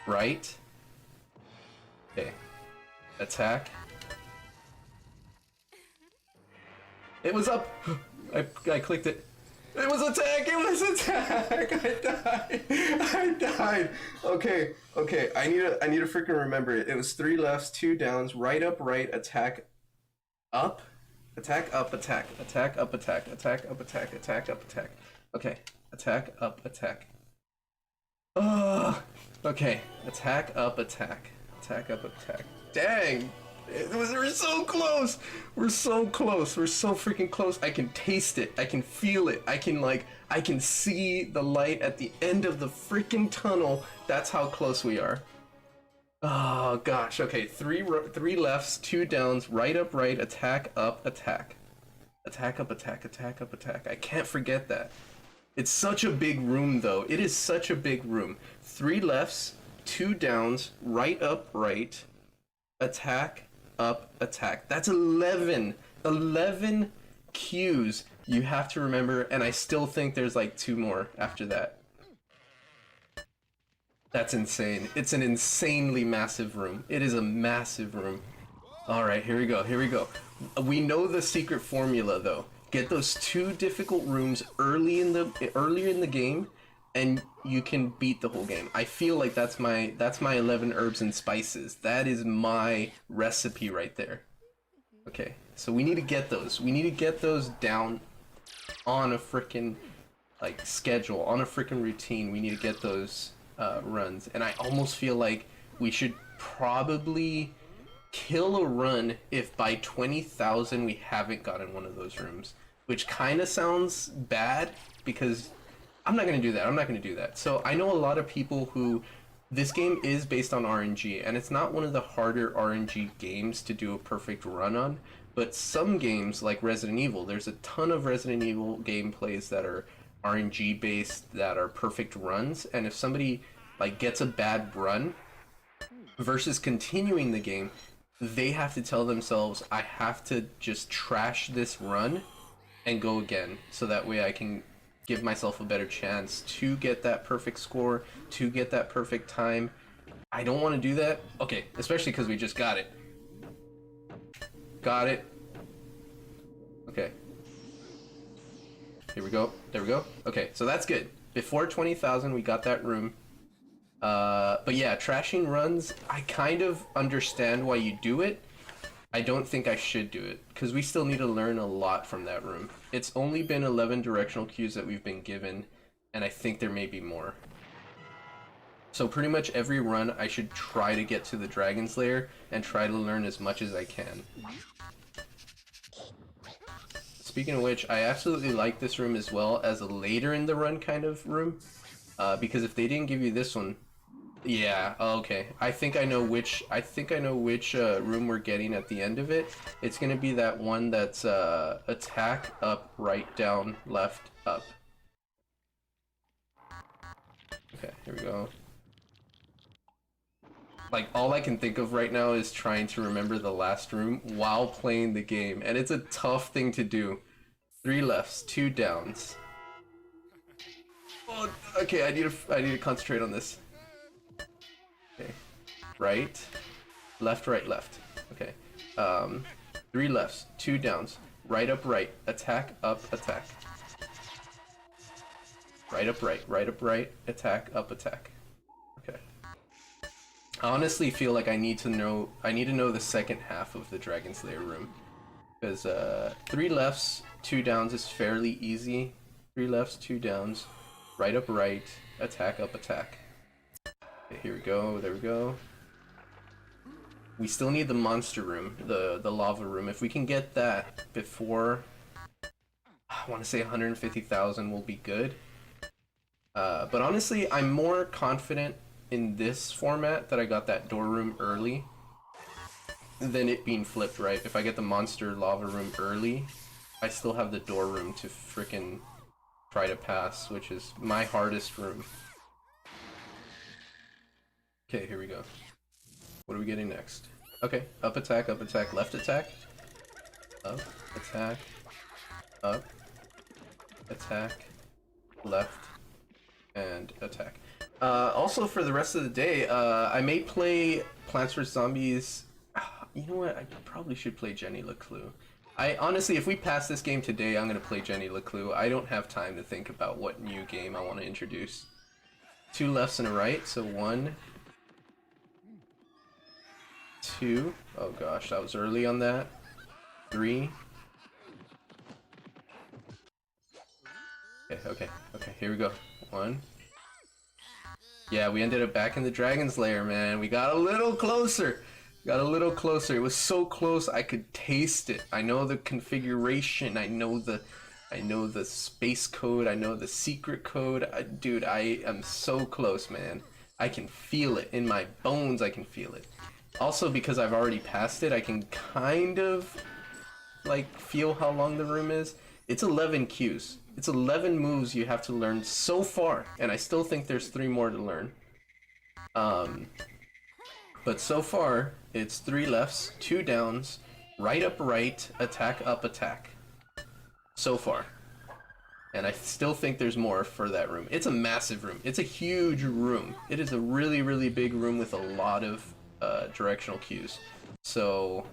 Right. Okay. Attack. It was up! I clicked it. It was attack! I died! Okay. I need to freaking remember it. It was 3 lefts, 2 downs, right, up, right, attack, up. Attack, up, attack. Attack, up, attack. Attack, up, attack. Attack, up, attack. Okay. Attack, up, attack. Okay. Attack, up, attack. Attack, up, attack. Dang! We're so close! We're so close. We're so freaking close. I can taste it. I can feel it. I can see the light at the end of the freaking tunnel. That's how close we are. Oh gosh. Okay, three lefts, two downs, right up, right, attack up, attack, attack up, attack, attack up, attack. I can't forget that. It's such a big room, though. It is such a big room. Three lefts, two downs, right up, right, attack up, attack. That's 11. 11 cues you have to remember, and I still think there's like two more after that. That's insane. It's an insanely massive room. It is a massive room. All right, here we go. Here we go. We know the secret formula though. Get those two difficult rooms earlier in the game, and you can beat the whole game. I feel like that's my 11 herbs and spices. That is my recipe right there. Okay, so we need to get those. We need to get those down on a freaking like schedule, on a freaking routine. We need to get those runs, and I almost feel like we should probably kill a run if by 20,000 we haven't gotten one of those rooms, which kind of sounds bad because I'm not going to do that. I'm not going to do that. So I know a lot of people who this game is based on RNG, and it's not one of the harder RNG games to do a perfect run on, but some games like Resident Evil, there's a ton of Resident Evil gameplays that are RNG based that are perfect runs, and if somebody like gets a bad run versus continuing the game, they have to tell themselves, I have to just trash this run and go again, so that way I can give myself a better chance to get that perfect score, to get that perfect time. I don't want to do that. Okay, especially because we just got it. Got it. Okay. Here we go. There we go. Okay, so that's good. Before 20,000, we got that room. But yeah, trashing runs, I kind of understand why you do it. I don't think I should do it, because we still need to learn a lot from that room. It's only been 11 directional cues that we've been given, and I think there may be more. So pretty much every run, I should try to get to the Dragon's Lair and try to learn as much as I can. Speaking of which, I absolutely like this room as well as a later in the run kind of room, because if they didn't give you this one, yeah, okay. I think I know which room we're getting at the end of it. It's gonna be that one that's attack, up, right, down, left, up. Okay, here we go. Like, all I can think of right now is trying to remember the last room while playing the game, and it's a tough thing to do. 3 lefts, 2 downs. Oh, okay, I need to concentrate on this. Okay, right, left, right, left. Okay, 3 lefts, 2 downs, right up, right, attack, up, attack. Right up, right, attack, up, attack. Okay. I honestly feel like I need to know the second half of the Dragon's Lair room, because 3 lefts, 2 downs is fairly easy. 3 lefts, 2 downs, right up, right, attack, up, attack. Okay, here we go, there we go. We still need the monster room, the lava room. If we can get that before, I want to say 150,000 will be good. But honestly, I'm more confident in this format that I got that door room early than it being flipped, right? If I get the monster lava room early, I still have the door room to frickin' try to pass, which is my hardest room. Okay, here we go. What are we getting next? Okay, up, attack, left attack. Up, attack, left, and attack. Also, for the rest of the day, I may play Plants vs. Zombies. You know what? I probably should play Jenny LeClue. Honestly, if we pass this game today, I'm going to play Jenny LeClue. I don't have time to think about what new game I want to introduce. 2 lefts and a right, so 1, 2. Oh gosh, that was early on that. 3. Okay, here we go. 1. Yeah, we ended up back in the Dragon's Lair, man. We got a little closer. It was so close I could taste it. I know the configuration. I know the space code. I know the secret code. Dude, I am so close, man. I can feel it in my bones. I can feel it. Also, because I've already passed it, I can kind of like feel how long the room is. It's 11 cues. It's 11 moves you have to learn so far, and I still think there's 3 more to learn. But so far, it's 3 lefts, 2 downs, right up right, attack up attack. So far. And I still think there's more for that room. It's a massive room. It's a huge room. It is a really, really big room with a lot of directional cues. So,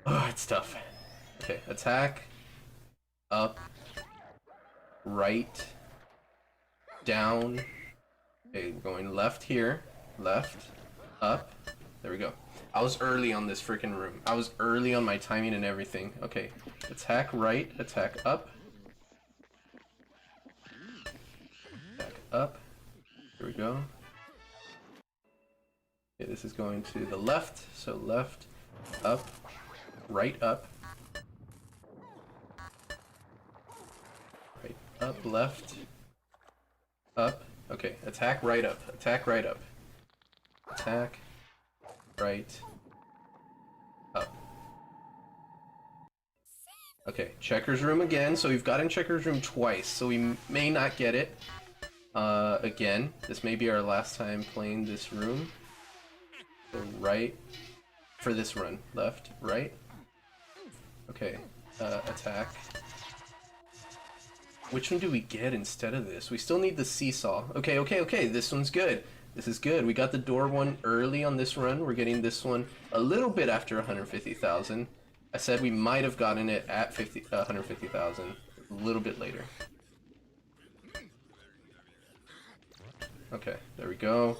oh, it's tough. Okay, attack, up, right, down. Okay, we're going left here, left, up. There we go. I was early on this freaking room. I was early on my timing and everything. Okay, attack right, attack up. Attack up. Here we go. Okay, this is going to the left, so left, up, right up. Right up, left, up. Okay, attack right up, attack right up. Attack, right, up. Okay, checkers room again. So we've gotten checkers room twice, so we may not get it again. This may be our last time playing this room. So right for this run, left, right. Okay, attack. Which one do we get instead of this? We still need the seesaw. Okay, okay, okay, this one's good. This is good. We got the door one early on this run. We're getting this one a little bit after 150,000. I said we might have gotten it at 150,000 a little bit later. Okay, there we go.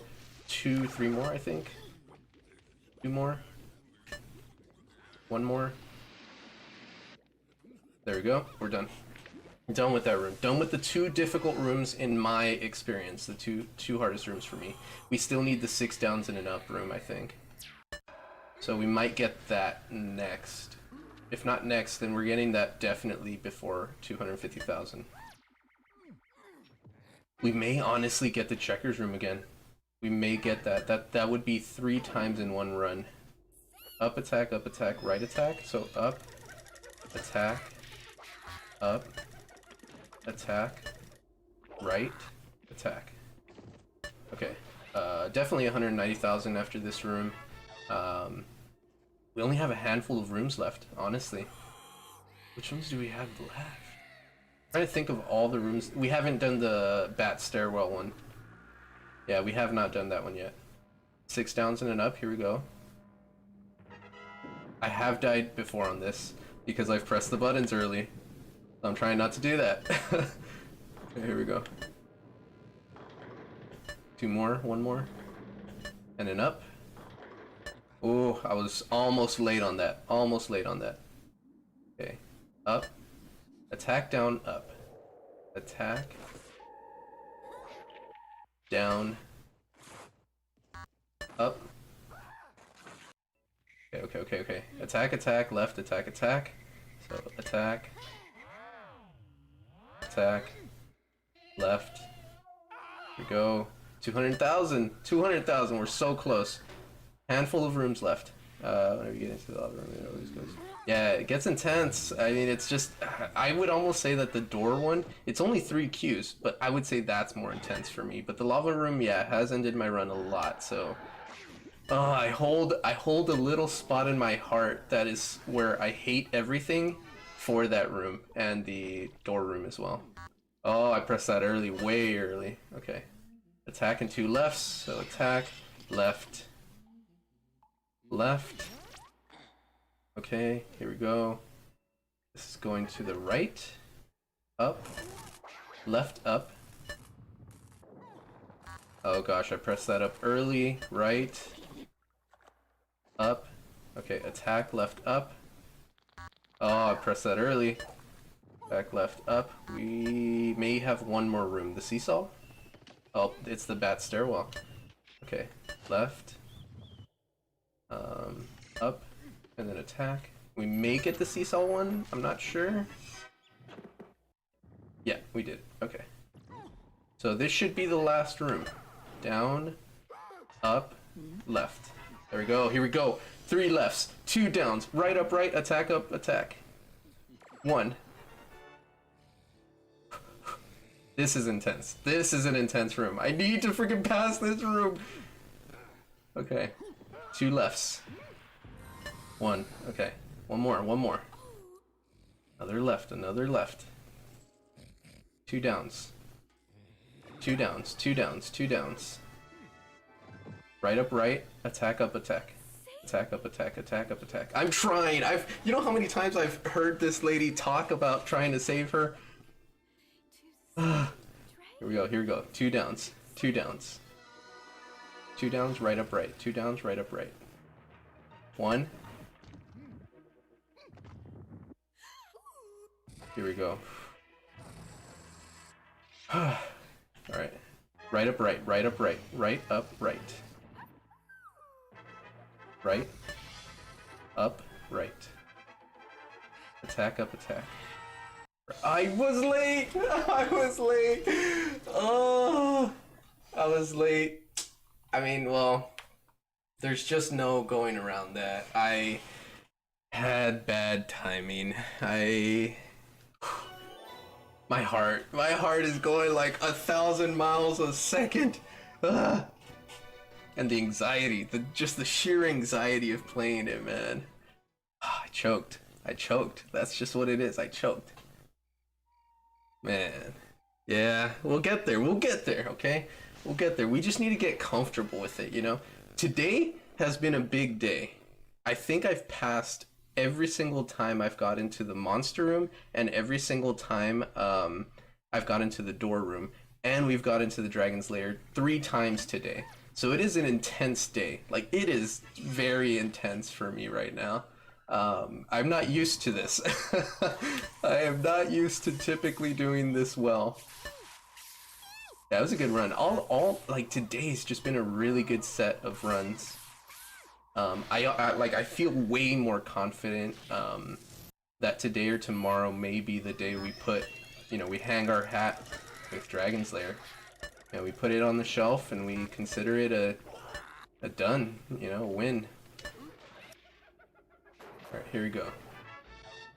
2, 3 more, I think. 2 more. 1 more. There we go. We're done. Done with that room. Done with the 2 difficult rooms in my experience. The two hardest rooms for me. We still need the 6 downs and an up room, I think. So we might get that next. If not next, then we're getting that definitely before 250,000. We may honestly get the checkers room again. We may get that. That would be 3 times in one run. Up attack, right attack. So up, attack, up, attack, right, attack. Okay, definitely 190,000 after this room. We only have a handful of rooms left, honestly. Which ones do we have left? I'm trying to think of all the rooms. We haven't done the bat stairwell one. Yeah, we have not done that one yet. 6 downs and an up, here we go. I have died before on this because I've pressed the buttons early. I'm trying not to do that. Okay, here we go. 2 more, 1 more. And an up. Oh, I was almost late on that. Almost late on that. Okay. Up. Attack, down, up. Attack. Down. Up. Okay, okay, okay, okay. Attack, attack, left, attack, attack. So, attack. Attack. Left. Here we go. 200,000! 200,000! We're so close. Handful of rooms left. Whenever you get into the other room, it always goes. Yeah, it gets intense. I mean, it's just. I would almost say that the door one, it's only 3 cues, but I would say that's more intense for me. But the lava room, yeah, has ended my run a lot, so. I hold a little spot in my heart that is where I hate everything for that room and the door room as well. Oh, I pressed that early, way early. Okay. Attack and 2 lefts, so attack, left, left. Okay, here we go. This is going to the right, up, left, up. Oh gosh, I pressed that up early, right, up. Okay, attack, left, up. Oh, I pressed that early. Back, left, up. We may have 1 more room. The seesaw? Oh, it's the bat stairwell. Okay, left, up, and then attack. We may get the seesaw one, I'm not sure. Yeah, we did. Okay. So this should be the last room. down, up, left. There we go. Here we go. 3 lefts, 2 downs, right, up, right, attack, up, attack. 1. This is intense. This is an intense room. I need to freaking pass this room. Okay. 2 lefts. 1. Okay. One more. Another left, another left. 2 downs. 2 downs, 2 downs, 2 downs. Right, up, right, attack, up, attack. Attack, up, attack, attack, up, attack. I'm trying. You know how many times I've heard this lady talk about trying to save her? Here we go, here we go. 2 downs, 2 downs. 2 downs, right, up, right. 2 downs, right, up, right. 1. Here we go. Alright. Right, up, right. Right, up, right. Right, up, right. Right. Up, right. Attack, up, attack. I was late! I was late! Oh! I was late. I mean, well, there's just no going around that. I had bad timing. My heart is going like 1,000 miles a second. Ugh. And the anxiety, just the sheer anxiety of playing it, man. I choked. That's just what it is. I choked. Man. Yeah, we'll get there, okay? We'll get there. We just need to get comfortable with it, you know? Today has been a big day. I think I've passed every single time I've got into the monster room, and every single time I've got into the door room, and we've got into the dragon's lair 3 times today. So it is an intense day. Like, it is very intense for me right now. I'm not used to this. I am not used to typically doing this well. That was a good run. All like, today's just been a really good set of runs. I feel way more confident that today or tomorrow may be the day we put, we hang our hat with Dragon's Lair. We put it on the shelf and we consider it a done, a win. Alright, here we go.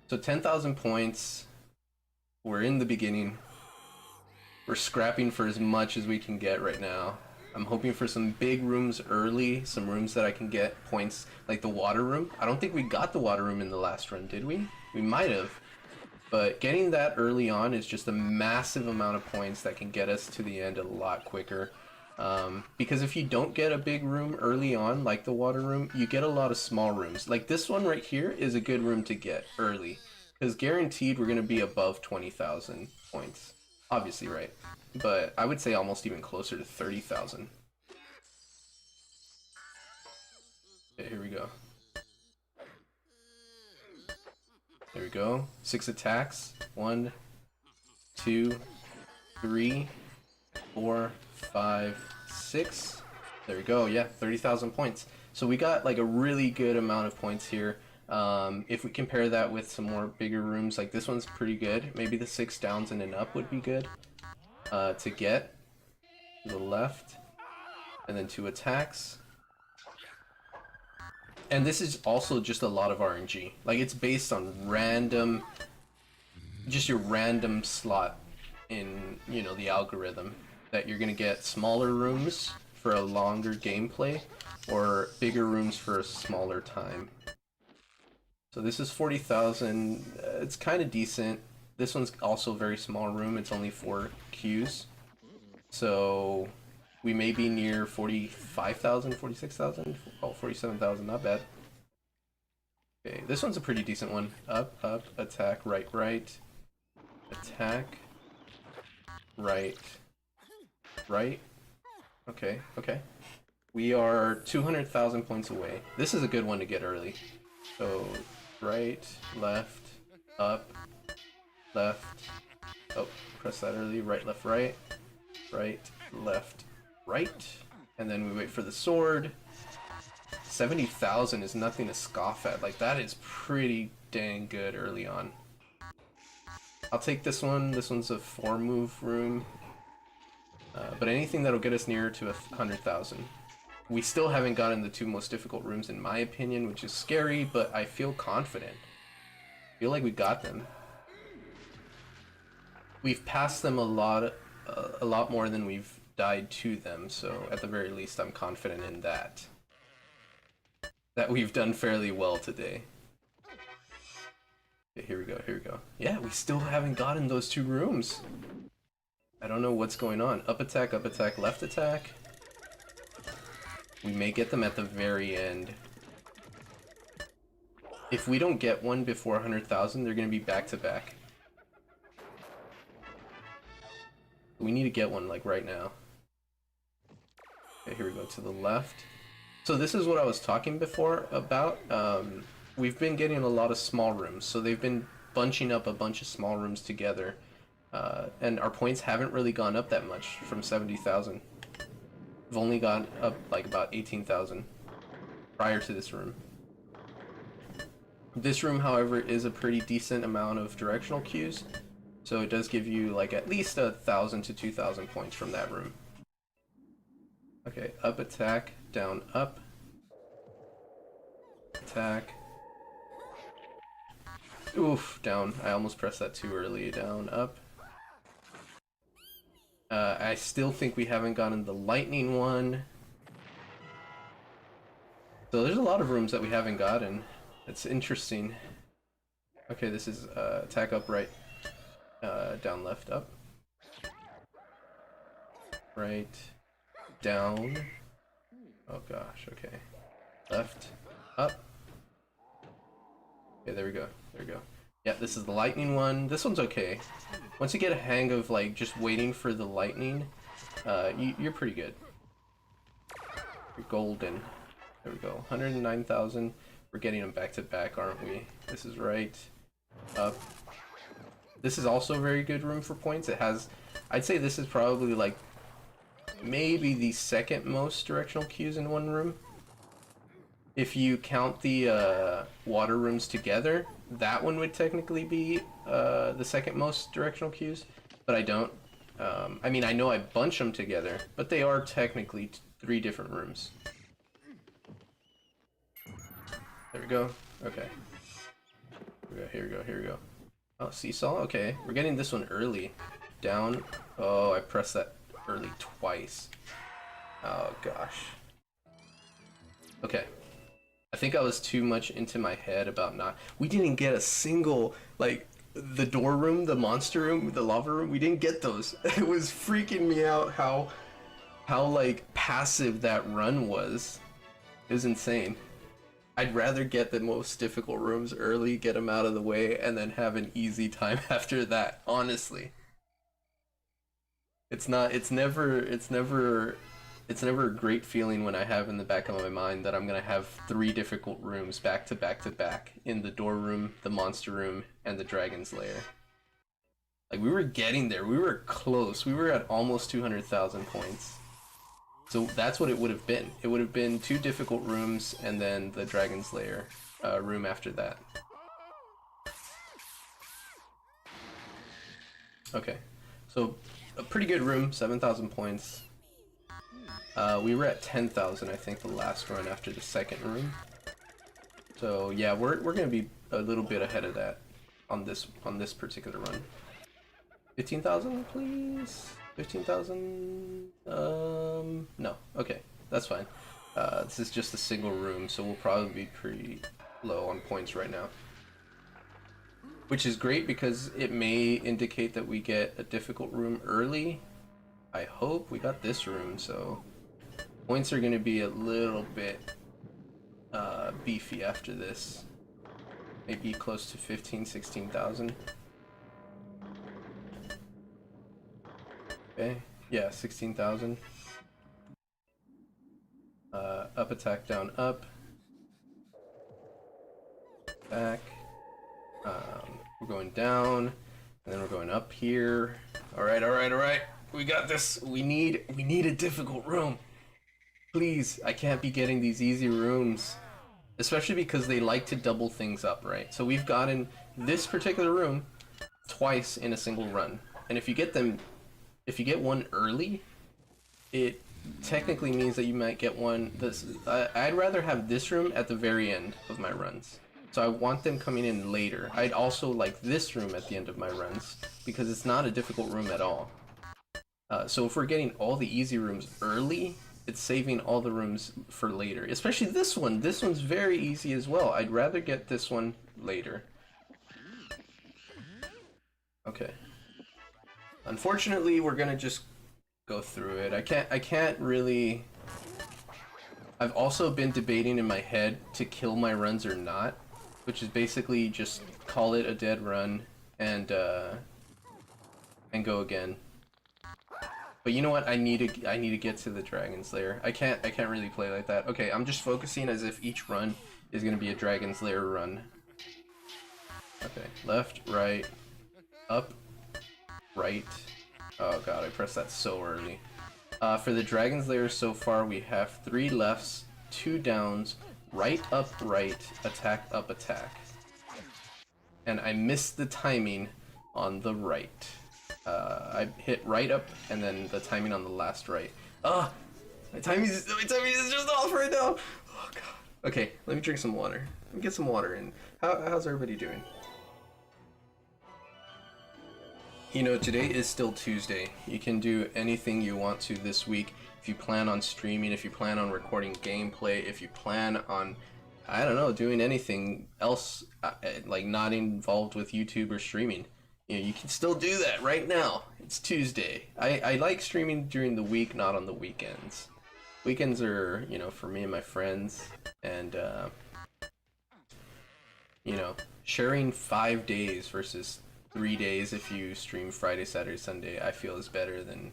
So 10,000 points. We're in the beginning. We're scrapping for as much as we can get right now. I'm hoping for some big rooms early, some rooms that I can get points, like the water room. I don't think we got the water room in the last run, did we? We might have. But getting that early on is just a massive amount of points that can get us to the end a lot quicker. Because if you don't get a big room early on, like the water room, you get a lot of small rooms. Like this one right here is a good room to get early. Because guaranteed we're going to be above 20,000 points. Obviously, right? But I would say almost even closer to 30,000. Okay, here we go. There we go. 6 attacks. 1, 2, 3, 4, 5, 6. There we go. Yeah, 30,000 points. So we got like a really good amount of points here. If we compare that with some more bigger rooms, like this one's pretty good. Maybe the 6 downs and an up would be good to get. To the left. And then 2 attacks. And this is also just a lot of RNG. Like, it's based on random, just your random slot in, the algorithm. That you're gonna get smaller rooms for a longer gameplay, or bigger rooms for a smaller time. So this is 40,000, it's kind of decent. This one's also a very small room, it's only 4 queues. So we may be near 45,000, 46,000, oh, 47,000, not bad. Okay, this one's a pretty decent one. Up, up, attack, right, right. Attack, right, right. Okay, okay. We are 200,000 points away. This is a good one to get early. So, right, left, up, left. Oh, press that early. Right, left, right. Right, left, right. And then we wait for the sword. 70,000 is nothing to scoff at. Like, that is pretty dang good early on. I'll take this one. This one's a 4-move room. But anything that'll get us nearer to 100,000. We still haven't gotten the two most difficult rooms in my opinion, which is scary, but I feel confident. I feel like we got them. We've passed them a lot more than we've died to them, so at the very least I'm confident in that. That we've done fairly well today. Okay, here we go, here we go. Yeah, we still haven't gotten those two rooms. I don't know what's going on. Up attack, left attack. We may get them at the very end. If we don't get one before 100,000, they're going to be back to back. We need to get one like right now. Okay, here we go to the left. So this is what I was talking before about. We've been getting a lot of small rooms, so they've been bunching up a bunch of small rooms together. And our points haven't really gone up that much from 70,000. We've only gone up like about 18,000 prior to this room. This room, however, is a pretty decent amount of directional cues, so it does give you like at least 1,000 to 2,000 points from that room. Okay, up attack, down up, attack. Oof, down. I almost pressed that too early. Down, up. I still think we haven't gotten the lightning one. So there's a lot of rooms that we haven't gotten. It's interesting. Okay, this is attack up, right, down, left, up. Right, down. Oh gosh, okay. Left, up. Okay, there we go. There we go. Yeah, this is the lightning one. This one's okay. Once you get a hang of like just waiting for the lightning, you're pretty good. You're golden. There we go. 109,000. We're getting them back to back, aren't we? This is right. Up. This is also a very good room for points. It has, I'd say this is probably like maybe the second most directional cues in one room. If you count the water rooms together, that one would technically be the second most directional cues, but I don't. I mean, I know I bunch them together, but they are technically three different rooms. There we go. Okay. Here we go, here we go, here we go. Oh, seesaw? Okay. We're getting this one early. Down. Oh, I pressed that early twice. Oh, gosh. Okay. I think I was too much into my head about not... We didn't get a single, like, the door room, the monster room, the lava room. We didn't get those. It was freaking me out how like, passive that run was. It was insane. I'd rather get the most difficult rooms early, get them out of the way, and then have an easy time after that, honestly. It's never a great feeling when I have in the back of my mind that I'm gonna have three difficult rooms back to back to back in the door room, the monster room, and the dragon's lair. Like, we were getting there, we were close, we were at almost 200,000 points. So that's what it would have been. It would have been two difficult rooms and then the dragon's lair room after that. Okay, so a pretty good room, 7,000 points. We were at 10,000, I think, the last run after the second room. So yeah, we're gonna be a little bit ahead of that on this particular run. 15,000, please. 15,000. No. Okay, that's fine. This is just a single room, so we'll probably be pretty low on points right now. Which is great because it may indicate that we get a difficult room early. I hope we got this room, so points are going to be a little bit beefy after this. Maybe close to 15, 16,000. Okay, yeah, 16,000. Up attack, down, up. Back. We're going down, and then we're going up here. Alright, alright, alright. We got this. We need a difficult room. Please, I can't be getting these easy rooms. Especially because they like to double things up, right? So we've gotten this particular room twice in a single run. And if you get one early, it technically means that you might get one. I'd rather have this room at the very end of my runs. So I want them coming in later. I'd also like this room at the end of my runs because it's not a difficult room at all. So if we're getting all the easy rooms early, it's saving all the rooms for later. Especially this one. This one's very easy as well. I'd rather get this one later. Okay. Unfortunately, we're gonna just go through it. I can't really... I've also been debating in my head to kill my runs or not, which is basically just call it a dead run and go again. But you know what? I need to get to the Dragon's Lair. I can't really play like that. Okay, I'm just focusing as if each run is gonna be a Dragon's Lair run. Okay, left, right, up, right. Oh god, I pressed that so early. For the Dragon's Lair so far, we have 3 lefts, 2 downs, right, up, right, attack, up, attack. And I missed the timing on the right. I hit right up, and then the timing on the last right. Ah! My timing is just off right now! Oh god. Okay, let me drink some water. Let me get some water in. How's everybody doing? You know, today is still Tuesday. You can do anything you want to this week. If you plan on streaming, if you plan on recording gameplay, if you plan on, I don't know, doing anything else, like not involved with YouTube or streaming, you know, you can still do that right now. It's Tuesday. I like streaming during the week, not on the weekends. Weekends are, you know, for me and my friends, and, you know, sharing 5 days versus 3 days if you stream Friday, Saturday, Sunday, I feel is better than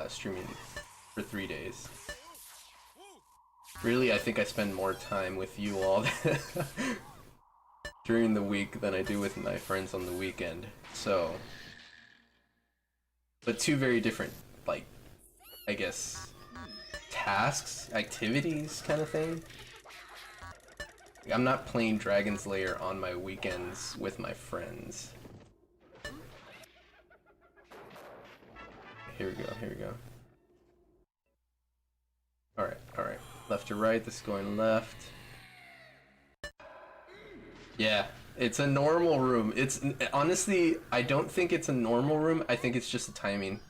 streaming for 3 days. Really, I think I spend more time with you all during the week than I do with my friends on the weekend. So, but 2 very different, like, I guess, tasks, activities kind of thing. I'm not playing Dragon's Lair on my weekends with my friends. Here we go, here we go. Alright. Left to right, this is going left. Yeah, it's a normal room. It's, honestly, I don't think it's a normal room, I think it's just the timing.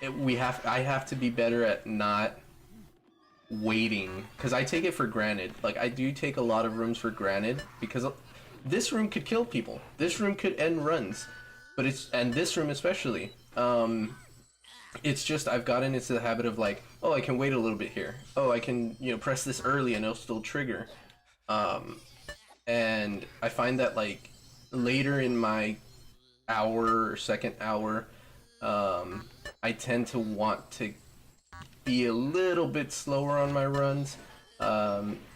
I have to be better at not waiting, because I take it for granted. Like, I do take a lot of rooms for granted, because this room could kill people. This room could end runs. But and this room especially. It's just, I've gotten into the habit of like, oh, I can wait a little bit here. Oh, I can, you know, press this early and it'll still trigger. And I find that like, later in my hour or second hour, I tend to want to be a little bit slower on my runs,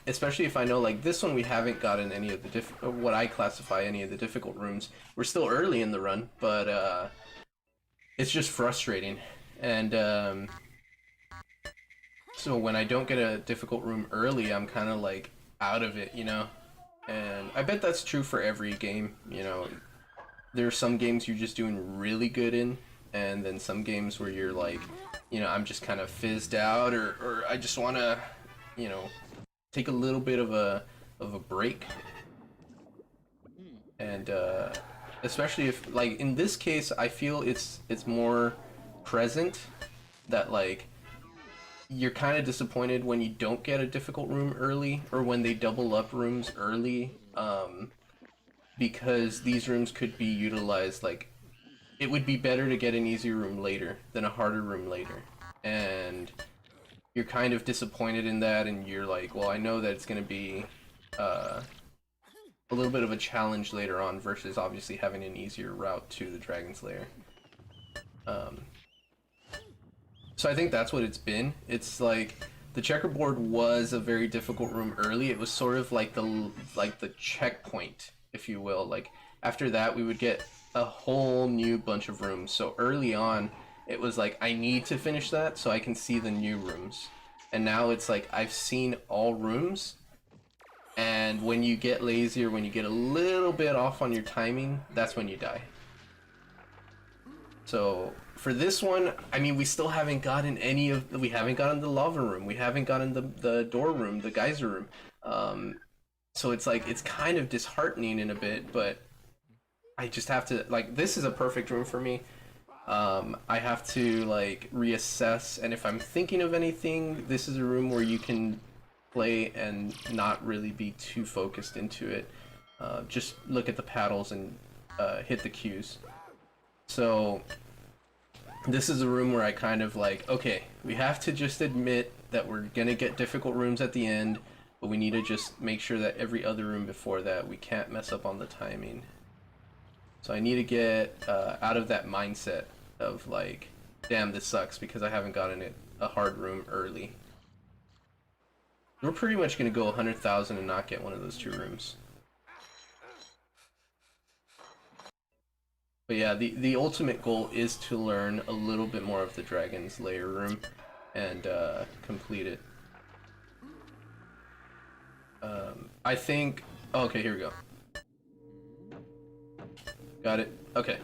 especially if I know like this one we haven't gotten any of the what I classify any of the difficult rooms. We're still early in the run, but it's just frustrating. And so when I don't get a difficult room early, I'm kind of like out of it, you know. And I bet that's true for every game, you know. There are some games you're just doing really good in, and then some games where you're like, you know, I'm just kind of fizzed out, or I just want to, you know, take a little bit of a break. And especially if, like, in this case, I feel it's more present that, like, you're kind of disappointed when you don't get a difficult room early, or when they double up rooms early, because these rooms could be utilized, like, it would be better to get an easier room later than a harder room later. And you're kind of disappointed in that, and you're like, well, I know that it's going to be a little bit of a challenge later on, versus obviously having an easier route to the Dragon's Lair. So I think that's what it's been. It's like, the checkerboard was a very difficult room early. It was sort of like the checkpoint, if you will. Like, after that, we would get a whole new bunch of rooms. So early on, it was like, I need to finish that so I can see the new rooms. And now it's like, I've seen all rooms, and when you get lazy, or when you get a little bit off on your timing, that's when you die. So for this one, I mean, we still haven't gotten we haven't gotten the lava room, we haven't gotten the door room, the geyser room. So it's like, it's kind of disheartening in a bit, but I just have to, like, this is a perfect room for me. I have to, like, reassess, and if I'm thinking of anything, this is a room where you can play and not really be too focused into it. Just look at the paddles and hit the cues. So this is a room where I kind of like, okay, we have to just admit that we're gonna get difficult rooms at the end, but we need to just make sure that every other room before that, we can't mess up on the timing. So I need to get out of that mindset of like, damn, this sucks because I haven't gotten a hard room early. We're pretty much gonna go 100,000 and not get one of those two rooms. But yeah, the ultimate goal is to learn a little bit more of the Dragon's Lair room and complete it. I think... okay, here we go. Got it. Okay.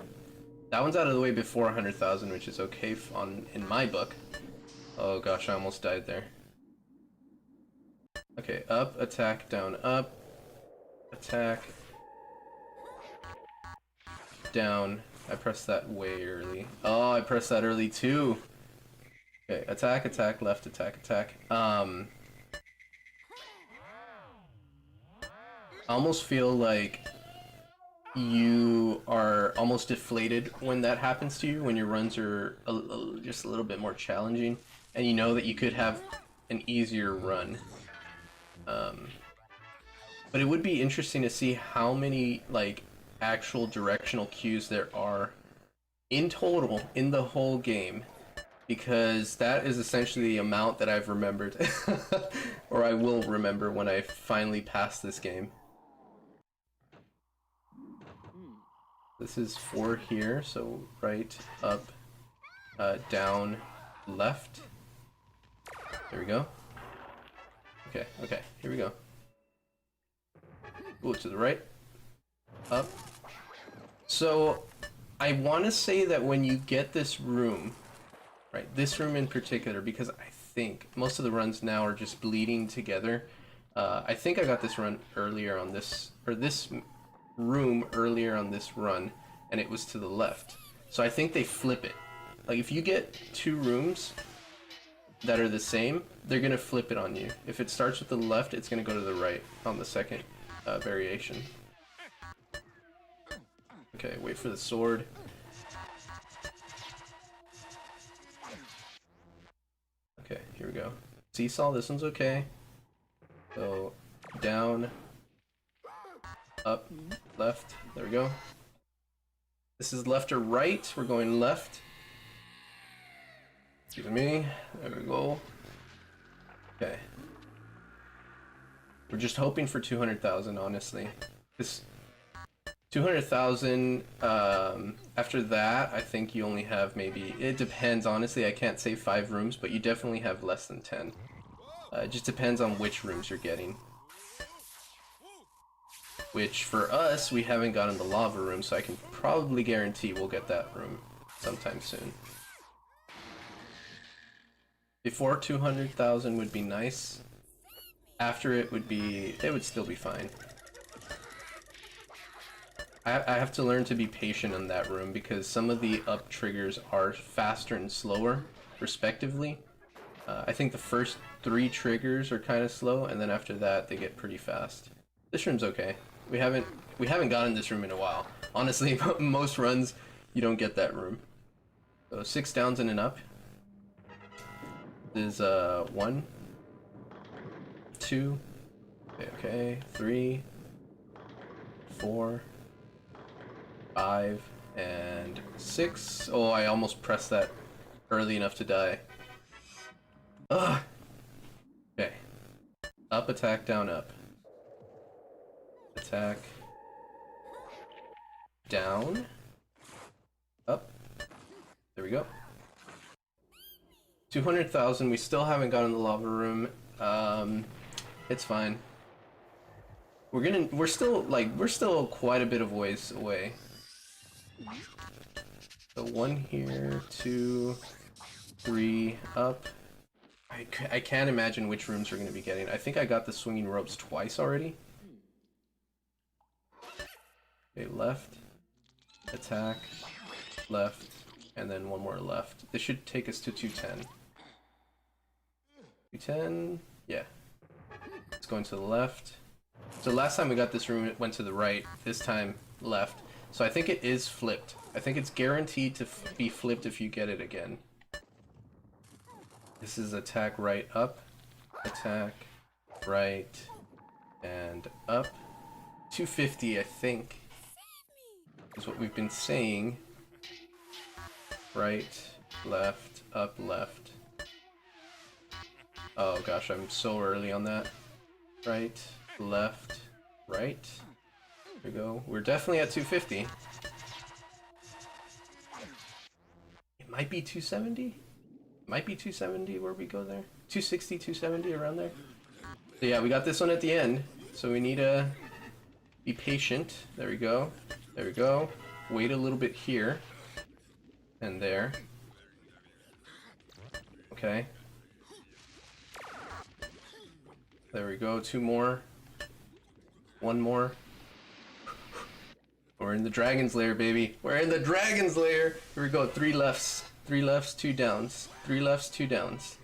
That one's out of the way before 100,000, which is okay in my book. Oh gosh, I almost died there. Okay, up, attack, down, up, attack, down. I pressed that way early. Oh, I pressed that early too. Okay, attack, attack, left, attack, attack. I almost feel like you are almost deflated when that happens to you, when your runs are just a little bit more challenging, and you know that you could have an easier run. But it would be interesting to see how many like actual directional cues there are in total in the whole game, because that is essentially the amount that I've remembered or I will remember when I finally pass this game. This is 4 here, so right, up, down, left. There we go. Okay, okay, here we go. Ooh, to the right, up. So I want to say that when you get this room, right, this room in particular, because I think most of the runs now are just bleeding together. I think I got this run earlier on this, or this room earlier on this run, and it was to the left. So I think they flip it. Like if you get 2 rooms that are the same, they're gonna flip it on you. If it starts with the left, it's gonna go to the right on the second variation. Okay, wait for the sword. Okay, here we go. Seesaw, this one's okay. So, down, up, left, there we go. This is left or right, we're going left. Excuse me, there we go. Okay. We're just hoping for 200,000, honestly. This 200,000, after that, I think you only have maybe, it depends, honestly, I can't say 5 rooms, but you definitely have less than 10. It just depends on which rooms you're getting. Which, for us, we haven't gotten the lava room, so I can probably guarantee we'll get that room sometime soon. Before 200,000 would be nice. After it would still be fine. I have to learn to be patient in that room because some of the up triggers are faster and slower, respectively. I think the first 3 triggers are kind of slow, and then after that they get pretty fast. This room's okay. We haven't gotten this room in a while. Honestly, most runs you don't get that room. So 6 downs and an up. This is 1, 2, okay, 3, 4, 5, and 6. Oh, I almost pressed that early enough to die. Ugh. Okay. Up, attack, down, up. Attack. Down. Up. There we go. 200,000. We still haven't gotten the lava room. It's fine. We're still quite a bit of ways away. So 1 here, 2, 3, up. I can't imagine which rooms we're going to be getting. I think I got the swinging ropes twice already. Okay, left, attack, left, and then 1 more left. This should take us to 210. 210, yeah. Let's go into the left. So last time we got this room, it went to the right. This time, left. So I think it is flipped. I think it's guaranteed to be flipped if you get it again. This is attack right, up, attack right, and up. 250, I think, is what we've been saying. Right, left, up, left. Oh gosh, I'm so early on that. Right, left, right. There we go. We're definitely at 250. It might be 270. Might be 270 where we go there. 260, 270, around there. So yeah, we got this one at the end. So we need to be patient. There we go. There we go. Wait a little bit here. And there. Okay. There we go. 2 more. 1 more. We're in the Dragon's Lair, baby. We're in the Dragon's Lair. Here we go. 3 lefts. 3 lefts, 2 downs. 3 lefts, 2 downs.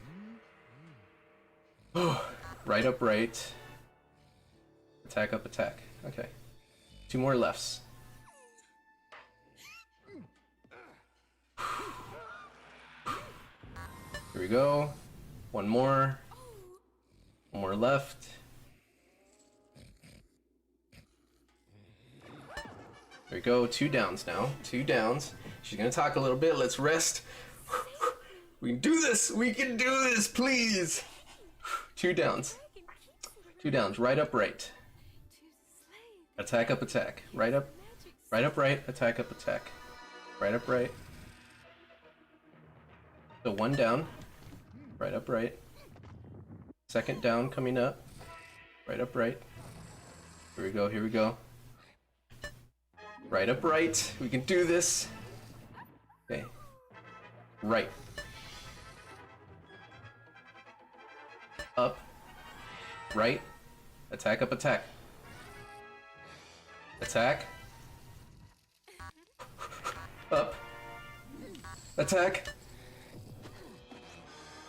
Oh, right up, right. Attack up, attack. Okay. 2 more lefts. Here we go. 1 more. 1 more left. There we go. 2 downs now. 2 downs. She's gonna talk a little bit. Let's rest. We can do this. We can do this, please. 2 downs. 2 downs. Right up, right. Attack up, attack. Right up, right. Attack up, attack. Right up, right. So 1 down. Right up, right. 2nd down coming up. Right up, right. Here we go. Here we go. Right up, right. We can do this. Okay. Right. Up. Right. Attack up, attack. Attack. Up. Attack.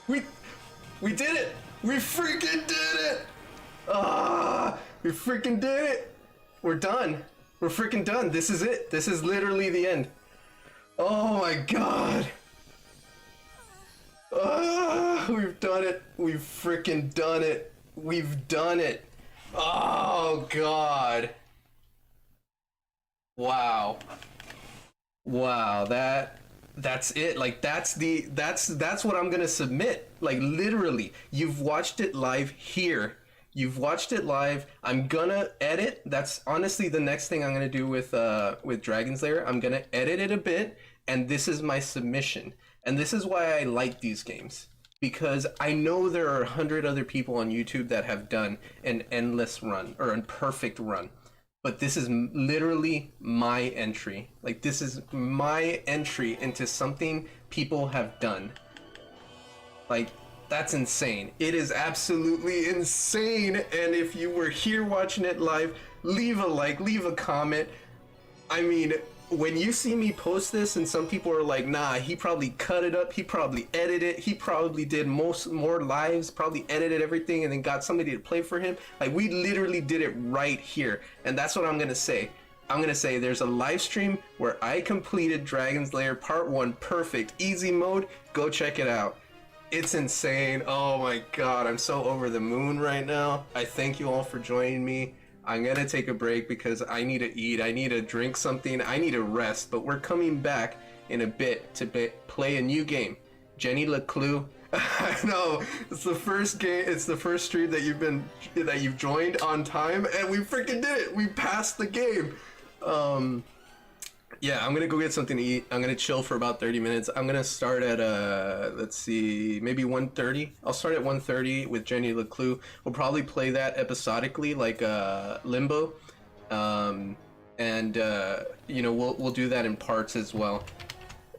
We did it! We freaking did it! Ah! We freaking did it! We're done. We're freaking done. This is it. This is literally the end. Oh my god. We've done it. We've freaking done it. We've done it. Oh god. Wow. Wow, that's it. Like that's what I'm going to submit. Like literally, you've watched it live here. You've watched it live. I'm gonna edit. That's honestly the next thing I'm gonna do with Dragon's Lair. I'm gonna edit it a bit, and this is my submission. And this is why I like these games, because I know there are 100 other people on YouTube that have done an endless run or a perfect run, but this is literally my entry. Like this is my entry into something people have done. Like. That's insane. It is absolutely insane. And if you were here watching it live, leave a like, leave a comment. I mean, when you see me post this and some people are like, nah, he probably cut it up, he probably edited it, he probably did more lives, probably edited everything and then got somebody to play for him. Like we literally did it right here. And that's what I'm gonna say. I'm gonna say there's a live stream where I completed Dragon's Lair Part 1 perfect, easy mode. Go check it out. It's insane. Oh my god, I'm so over the moon right now. I thank you all for joining me. I'm gonna take a break because I need to eat, I need to drink something, I need to rest, but we're coming back in a bit to play a new game. Jenny LeClue. I know, it's the first game, it's the first stream that you've joined on time, and we freaking did it! We passed the game! Yeah, I'm gonna go get something to eat. I'm gonna chill for about 30 minutes. I'm gonna start at let's see, maybe 1:30. I'll start at 1:30 with Jenny LeClue. We'll probably play that episodically, like Limbo, and you know, we'll do that in parts as well.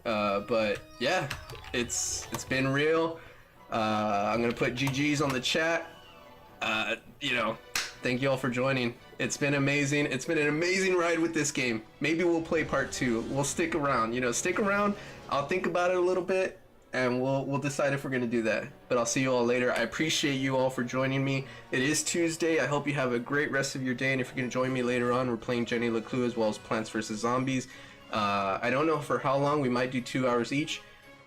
But yeah, it's been real. I'm gonna put GGs on the chat. You know, thank you all for joining. It's been amazing. It's been an amazing ride with this game. Maybe we'll play part 2. We'll stick around. You know, stick around. I'll think about it a little bit, and we'll decide if we're gonna do that. But I'll see you all later. I appreciate you all for joining me. It is Tuesday. I hope you have a great rest of your day. And if you're gonna join me later on, we're playing Jenny LeClue as well as Plants vs Zombies. I don't know for how long. We might do 2 hours each,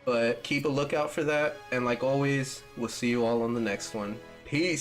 but keep a lookout for that. And like always, we'll see you all on the next one. Peace.